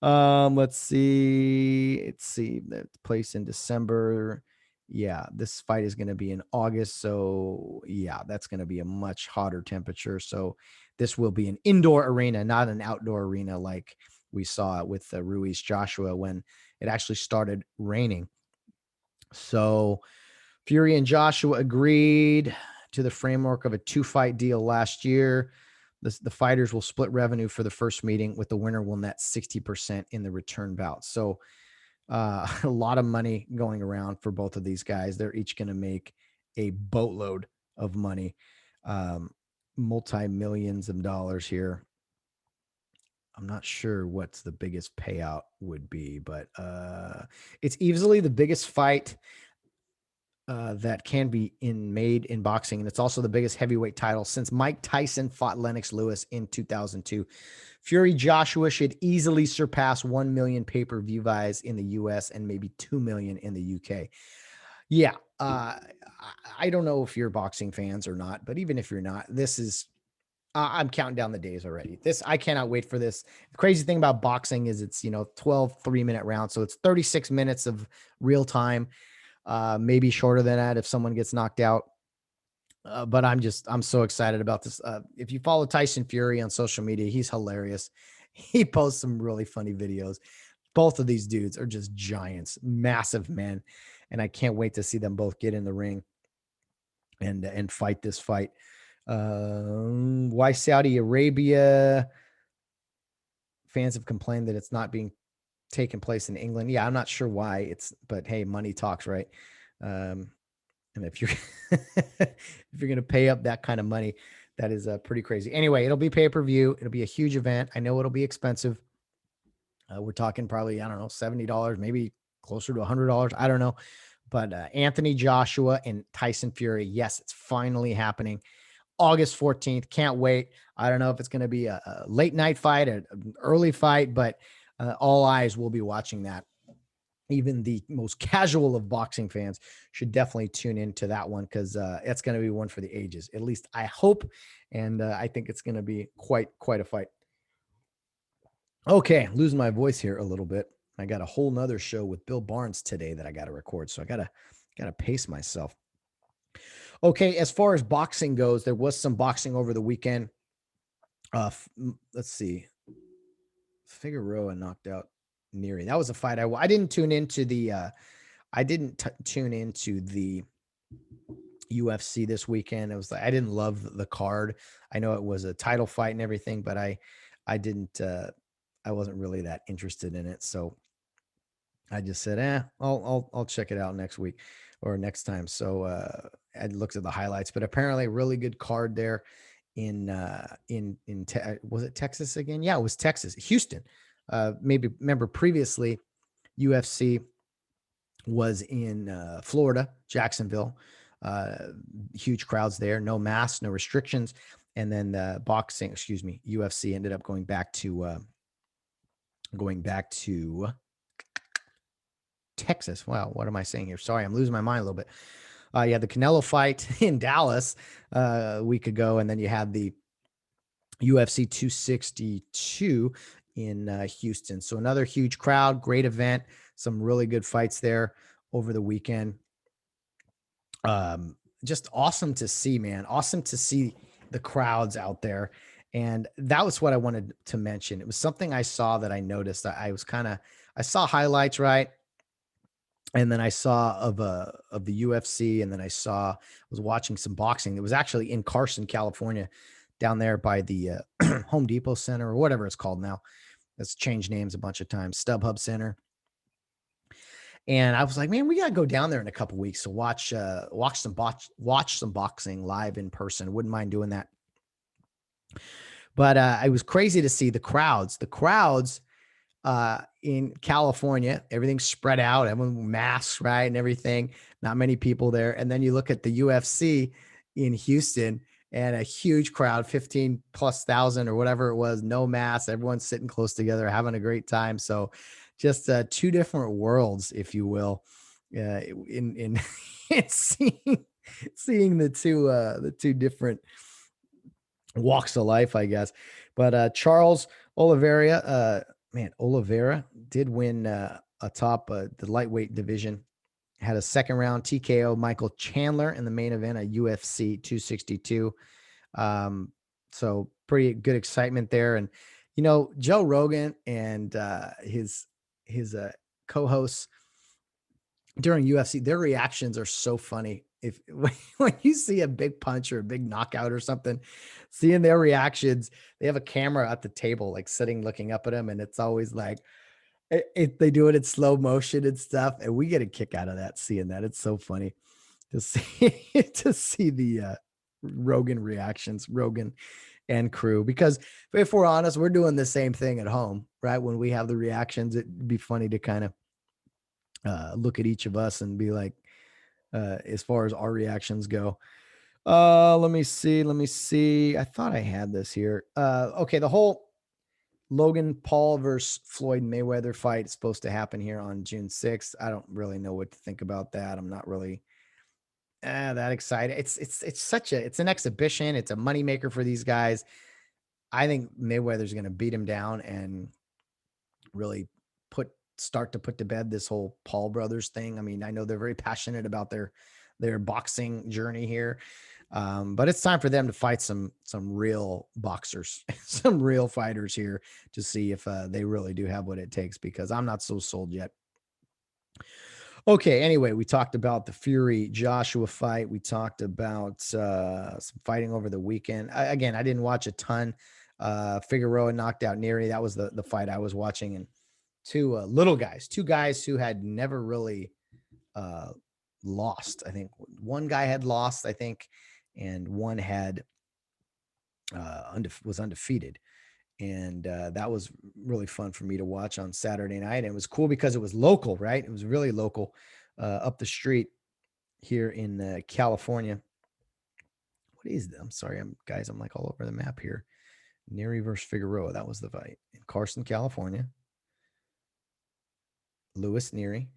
Let's see. The place in December. Yeah, this fight is going to be in August. So yeah, that's going to be a much hotter temperature. So this will be an indoor arena, not an outdoor arena like we saw with Ruiz Joshua when it actually started raining. So Fury and Joshua agreed to the framework of a 2-fight deal last year. The fighters will split revenue for the first meeting, with the winner will net 60% in the return bout. So a lot of money going around for both of these guys. They're each going to make a boatload of money, multi-millions of dollars here. I'm not sure what's the biggest payout would be, but it's easily the biggest fight that can be made in boxing. And it's also the biggest heavyweight title since Mike Tyson fought Lennox Lewis in 2002. Fury Joshua should easily surpass 1 million pay-per-view buys in the US and maybe 2 million in the UK. Yeah. I don't know if you're boxing fans or not, but even if you're not, this is, I'm counting down the days already. I cannot wait for this. The crazy thing about boxing is it's, 12 3-minute rounds. So it's 36 minutes of real time. Maybe shorter than that if someone gets knocked out. But I'm so excited about this. If you follow Tyson Fury on social media, he's hilarious. He posts some really funny videos. Both of these dudes are just giants, massive men. And I can't wait to see them both get in the ring and fight this fight. Why Saudi Arabia? Fans have complained that it's not being taken place in England. Yeah, I'm not sure why but hey, money talks, right? And if you're going to pay up that kind of money, that is pretty crazy. Anyway, it'll be pay-per-view. It'll be a huge event. I know it'll be expensive. We're talking probably, I don't know, $70, maybe closer to $100. I don't know. But Anthony Joshua and Tyson Fury, yes, it's finally happening. August 14th. Can't wait. I don't know if it's going to be a late night fight, an early fight, but all eyes will be watching that. even the most casual of boxing fans should definitely tune into that one, because it's going to be one for the ages. At least I hope, and I think it's going to be quite a fight. Okay, losing my voice here a little bit. I got a whole nother show with Bill Barnes today that I got to record, so I gotta pace myself. Okay, as far as boxing goes, there was some boxing over the weekend. Let's see, Figueroa knocked out Neary. That was a fight I didn't tune into the tune into the UFC this weekend. It was like I didn't love the card. I know it was a title fight and everything, but I didn't I wasn't really that interested in it. So I just said, I'll check it out next week or next time. So I looked at the highlights, but apparently a really good card there in was it Texas again? Yeah, it was Texas, Houston. Maybe remember previously UFC was in Florida, Jacksonville. Huge crowds there, no masks, no restrictions. And then the UFC ended up going back to Texas. Wow, what am I saying here? Sorry, I'm losing my mind a little bit. You had the Canelo fight in Dallas a week ago, and then you had the UFC 262 in Houston. So another huge crowd, great event, some really good fights there over the weekend. Just awesome to see, man. Awesome to see the crowds out there. And that was what I wanted to mention. It was something I saw that I noticed. I saw highlights, right? And then I saw of the UFC, and then I was watching some boxing. It was actually in Carson, California, down there by the Home Depot Center or whatever it's called now. It's changed names a bunch of times. StubHub Center. And I was like, man, we gotta go down there in a couple weeks to watch some boxing live in person. Wouldn't mind doing that. But it was crazy to see the crowds. The crowds in California, everything's spread out, everyone masks, right, and everything. Not many people there. And then you look at the UFC in Houston, and a huge crowd, 15 plus thousand or whatever it was, no masks, everyone's sitting close together, having a great time. So just two different worlds, if you will, in seeing the two different walks of life, I guess. But Charles Oliveira, Oliveira did win atop the lightweight division. Had a second round TKO Michael Chandler in the main event at UFC 262. So pretty good excitement there. And, Joe Rogan and his co-hosts during UFC, their reactions are so funny. If when you see a big punch or a big knockout or something, seeing their reactions, they have a camera at the table, like sitting looking up at them, and it's always like they do it in slow motion and stuff, and we get a kick out of that, seeing that. It's so funny to see to see the Rogan reactions, Rogan and crew, because if we're honest, we're doing the same thing at home, right? When we have the reactions, it'd be funny to kind of look at each of us and be like, as far as our reactions go. Let me see. I thought I had this here. Okay, the whole Logan Paul versus Floyd Mayweather fight is supposed to happen here on June 6th. I don't really know what to think about that. I'm not really that excited. It's an exhibition. It's a moneymaker for these guys. I think Mayweather's going to beat him down and really start to put to bed this whole Paul brothers thing. I mean, I know they're very passionate about their boxing journey here. But it's time for them to fight some real boxers, some real fighters here to see if they really do have what it takes, because I'm not so sold yet. Okay, anyway, we talked about the Fury Joshua fight. We talked about some fighting over the weekend. Again, I didn't watch a ton. Figueroa knocked out Neary. That was the fight I was watching. And two guys who had never really lost. I think one guy had lost, I think, and one had was undefeated. And that was really fun for me to watch on Saturday night. And it was cool because it was local, right? It was really local, up the street here in California. What is that? I'm sorry, I'm like all over the map here. Neary versus Figueroa. That was the fight in Carson, California. Lewis Neary.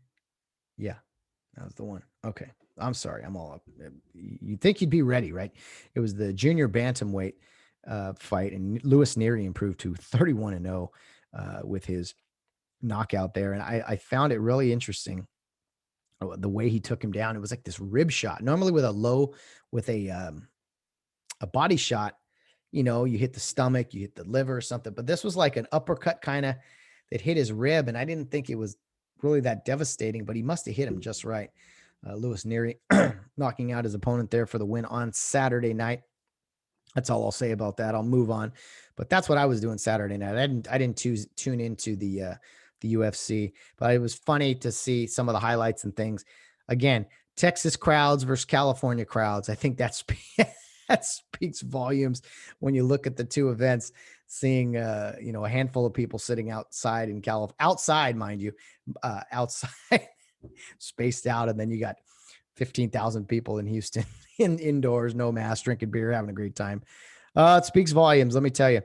Yeah, that was the one. Okay. I'm sorry. I'm all up. You'd think you'd be ready, right? It was the junior bantamweight fight, and Lewis Neary improved to 31-0 with his knockout there. And I found it really interesting the way he took him down. It was like this rib shot. Normally with a body shot, you hit the stomach, you hit the liver or something. But this was like an uppercut kind of that hit his rib. And I didn't think it was really that devastating, but he must have hit him just right. Lewis Neary knocking out his opponent there for the win on Saturday night. That's all I'll say about that. I'll move on, but that's what I was doing Saturday night. I didn't tune into the UFC, but it was funny to see some of the highlights and things. Again, Texas crowds versus California crowds. I think that's that speaks volumes when you look at the two events. Seeing a handful of people sitting outside in outside, mind you, outside, spaced out, and then you got 15,000 people in Houston indoors, no mask, drinking beer, having a great time. It speaks volumes, let me tell you.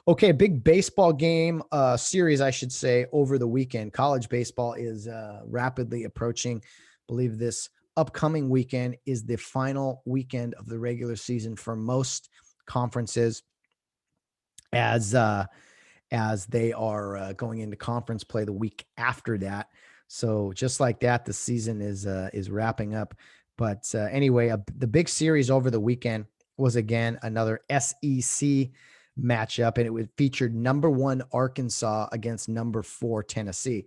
Okay, big baseball game series, I should say, over the weekend. College baseball is rapidly approaching. I believe this upcoming weekend is the final weekend of the regular season for most conferences, as they are going into conference play the week after that. So just like that, the season is wrapping up. But anyway, the big series over the weekend was again another SEC matchup, and it featured number 1 Arkansas against number 4 Tennessee.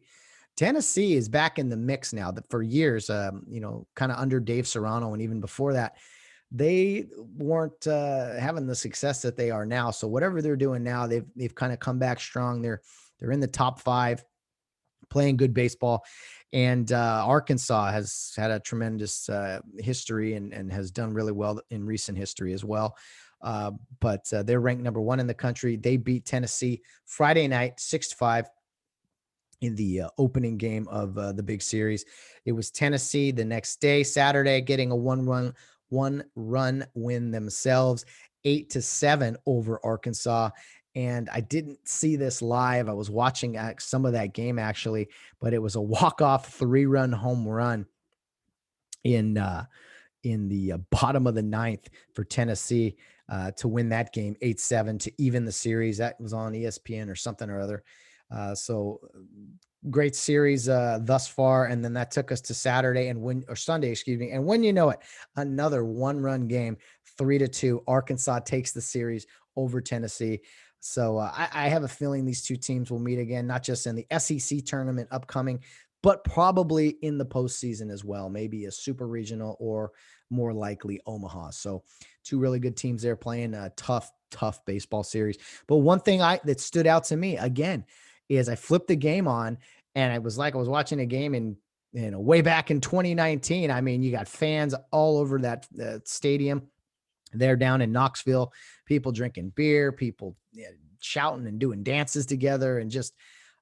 Tennessee is back in the mix now. That for years, kind of under Dave Serrano, and even before that, they weren't having the success that they are now. So whatever they're doing now, they've kind of come back strong. They're in the top 5, playing good baseball, and Arkansas has had a tremendous history and has done really well in recent history as well. But they're ranked number 1 in the country. They beat Tennessee Friday night 6-5 in the opening game of the big series. It was Tennessee the next day, Saturday, getting a one run win themselves, 8-7 over Arkansas. And I didn't see this live. I was watching some of that game actually, but it was a walk-off 3-run home run in the bottom of the 9th for Tennessee to win that game 8-7 to even the series. That was on ESPN or something or other. So great series thus far. And then that took us to Saturday Sunday, excuse me. And when you know it, another 1-run game, 3-2. Arkansas takes the series over Tennessee. So I have a feeling these two teams will meet again, not just in the SEC tournament upcoming, but probably in the postseason as well, maybe a super regional or more likely Omaha. So two really good teams there playing a tough baseball series. But one thing that stood out to me again is I flipped the game on and it was like I was watching a game in way back in 2019. I mean, you got fans all over that stadium. They're down in Knoxville, people drinking beer, people shouting and doing dances together, and just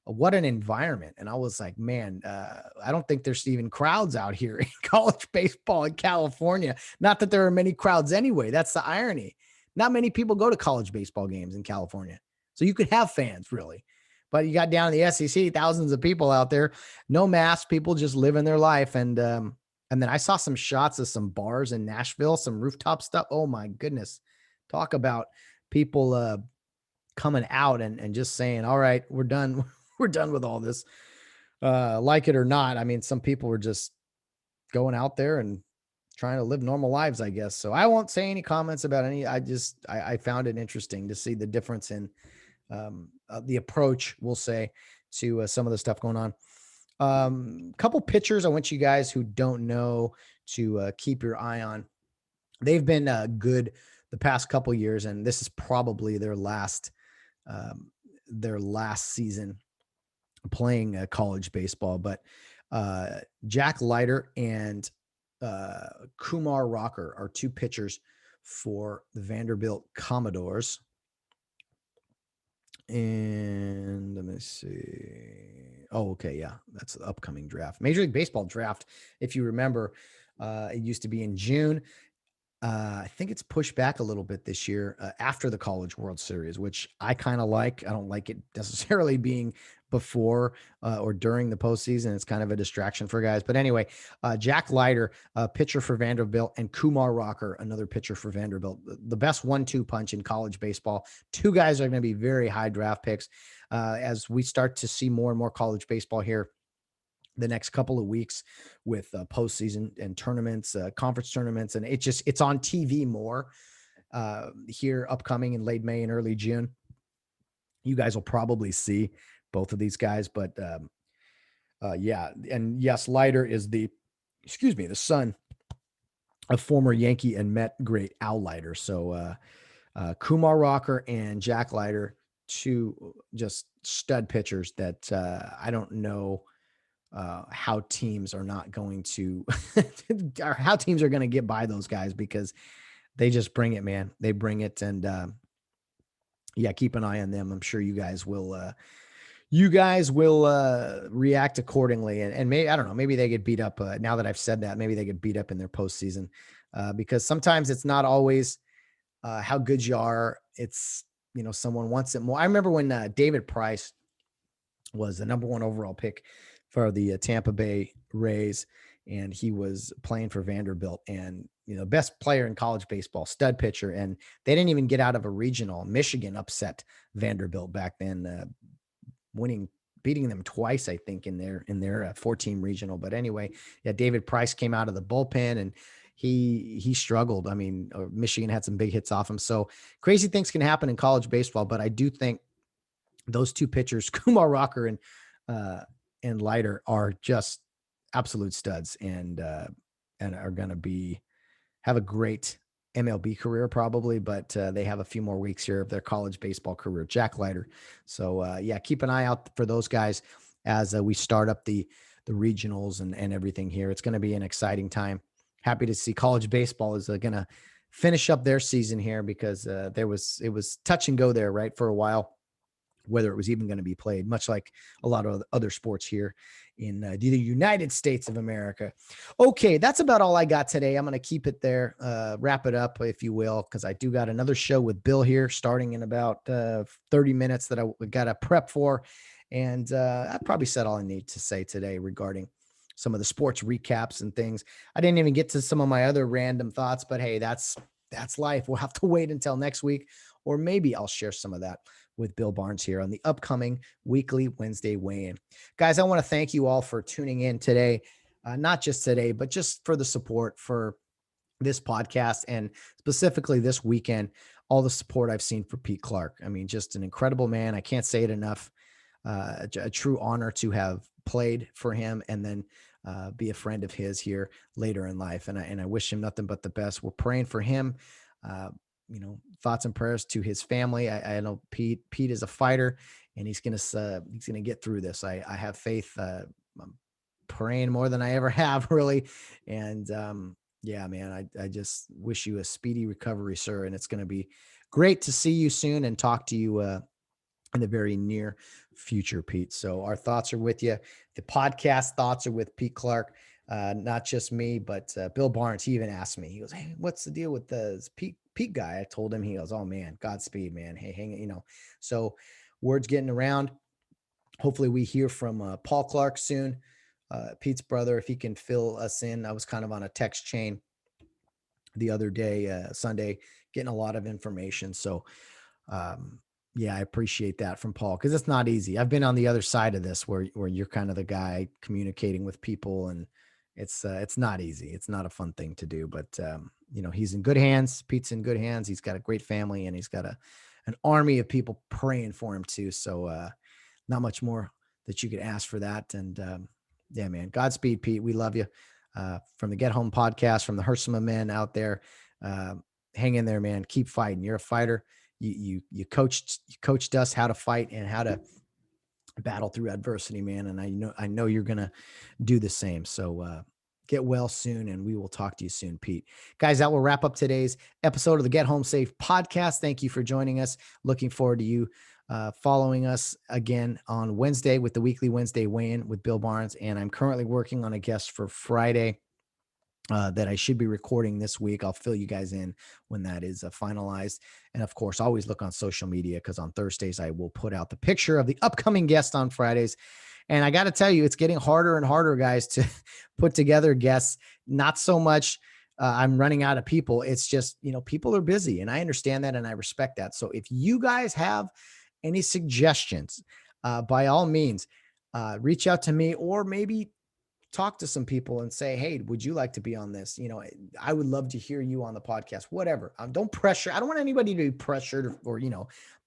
what an environment. And I was like, man, I don't think there's even crowds out here in college baseball in California. Not that there are many crowds anyway. That's the irony. Not many people go to college baseball games in California. So you could have fans really, but you got down in the SEC, thousands of people out there, no masks, people just living their life. And then I saw some shots of some bars in Nashville, some rooftop stuff. Oh my goodness. Talk about people coming out and just saying, all right, we're done. We're done with all this, like it or not. I mean, some people were just going out there and trying to live normal lives, I guess. So I won't say any comments about any. I found it interesting to see the difference in the approach, we'll say, to some of the stuff going on. Couple pitchers I want you guys who don't know to keep your eye on. They've been good the past couple years, and this is probably their last season playing college baseball. But Jack Leiter and Kumar Rocker are two pitchers for the Vanderbilt Commodores. And let me see. Oh, okay. Yeah, that's the upcoming draft. Major League Baseball draft. If you remember, it used to be in June. I think it's pushed back a little bit this year after the College World Series, which I kind of like. I don't like it necessarily being before or during the postseason. It's kind of a distraction for guys. But anyway, Jack Leiter, pitcher for Vanderbilt, and Kumar Rocker, another pitcher for Vanderbilt. The best 1-2 punch in college baseball. Two guys are going to be very high draft picks as we start to see more and more college baseball here the next couple of weeks with postseason and tournaments, conference tournaments, and it's on TV more here upcoming in late May and early June. You guys will probably see both of these guys, but yeah, and yes, Leiter is the son of former Yankee and Met great Al Leiter. So Kumar Rocker and Jack Leiter, two just stud pitchers that I don't know how teams are not going to or how teams are going to get by those guys because they just bring it, man. They bring it. And yeah, keep an eye on them. I'm sure you guys will react accordingly. And maybe, I don't know, maybe they get beat up. Now that I've said that, maybe they get beat up in their postseason because sometimes it's not always how good you are. It's, someone wants it more. I remember when David Price was the number 1 overall pick for the Tampa Bay Rays, and he was playing for Vanderbilt, and best player in college baseball, stud pitcher, and they didn't even get out of a regional. Michigan upset Vanderbilt back then, beating them twice, I think, in their 4-team regional. But anyway, yeah, David Price came out of the bullpen and he struggled. I mean, Michigan had some big hits off him. So crazy things can happen in college baseball, but I do think those two pitchers, Kumar Rocker and Leiter, are just absolute studs and are going to have a great MLB career probably, but they have a few more weeks here of their college baseball career. Jack Leiter. So yeah, keep an eye out for those guys as we start up the regionals and everything here. It's going to be an exciting time. Happy to see college baseball is going to finish up their season here because it was touch and go there, right, for a while, whether it was even going to be played, much like a lot of other sports here in the United States of America. Okay, that's about all I got today. I'm going to keep it there, wrap it up, if you will, because I do got another show with Bill here starting in about 30 minutes that I got to prep for. And I probably said all I need to say today regarding some of the sports recaps and things. I didn't even get to some of my other random thoughts, but hey, that's life. We'll have to wait until next week, or maybe I'll share some of that with Bill Barnes here on the upcoming weekly Wednesday weigh-in. Guys, I want to thank you all for tuning in today, not just today, but just for the support for this podcast and specifically this weekend, all the support I've seen for Pete Clark. I mean, just an incredible man. I can't say it enough. A true honor to have played for him and then be a friend of his here later in life. And I wish him nothing but the best. We're praying for him. Thoughts and prayers to his family. I know Pete is a fighter and he's going to get through this. I have faith. I'm praying more than I ever have, really. And yeah, man, I just wish you a speedy recovery, sir. And it's going to be great to see you soon and talk to you in the very near future, Pete. So our thoughts are with you. The podcast thoughts are with Pete Clark. Not just me, but Bill Barnes. He even asked me, he goes, "Hey, what's the deal with the Pete guy?" I told him. He goes, "Oh man, Godspeed, man. Hey, hang it, So word's getting around. Hopefully we hear from Paul Clark soon, Pete's brother, if he can fill us in. I was kind of on a text chain the other day, Sunday, getting a lot of information. So yeah, I appreciate that from Paul because it's not easy. I've been on the other side of this where you're kind of the guy communicating with people, and it's not easy. It's not a fun thing to do, but he's in good hands. Pete's in good hands. He's got a great family, and he's got an army of people praying for him too. So not much more that you could ask for that. And yeah, man, Godspeed, Pete. We love you. From the Get Home podcast, from the Hersema men out there, hang in there, man. Keep fighting. You're a fighter. You coached us how to fight and how to battle through adversity, man. And I know you're gonna do the same. So get well soon, and we will talk to you soon, Pete. Guys, that will wrap up today's episode of the Get Home Safe podcast. Thank you for joining us. Looking forward to you following us again on Wednesday with the weekly Wednesday weigh-in with Bill Barnes. And I'm currently working on a guest for Friday. that I should be recording this week. I'll fill you guys in when that is finalized. And of course, always look on social media, because on Thursdays, I will put out the picture of the upcoming guest on Fridays. And I got to tell you, it's getting harder and harder, guys, to put together guests. Not so much I'm running out of people. It's just, people are busy, and I understand that and I respect that. So if you guys have any suggestions, by all means, reach out to me, or maybe talk to some people and say, hey, would you like to be on this? I would love to hear you on the podcast, whatever. Don't pressure. I don't want anybody to be pressured or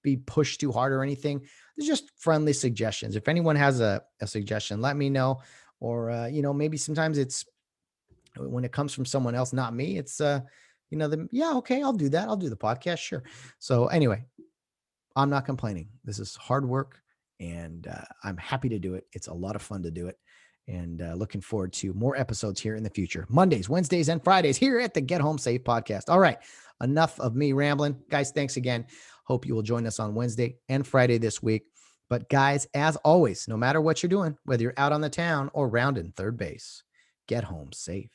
be pushed too hard or anything. There's just friendly suggestions. If anyone has a suggestion, let me know. Or, maybe sometimes it's when it comes from someone else, not me, it's, yeah, okay, I'll do that. I'll do the podcast. Sure. So anyway, I'm not complaining. This is hard work, and I'm happy to do it. It's a lot of fun to do it, and looking forward to more episodes here in the future. Mondays, Wednesdays, and Fridays here at the Get Home Safe podcast. All right, enough of me rambling. Guys, thanks again. Hope you will join us on Wednesday and Friday this week. But guys, as always, no matter what you're doing, whether you're out on the town or rounding third base, get home safe.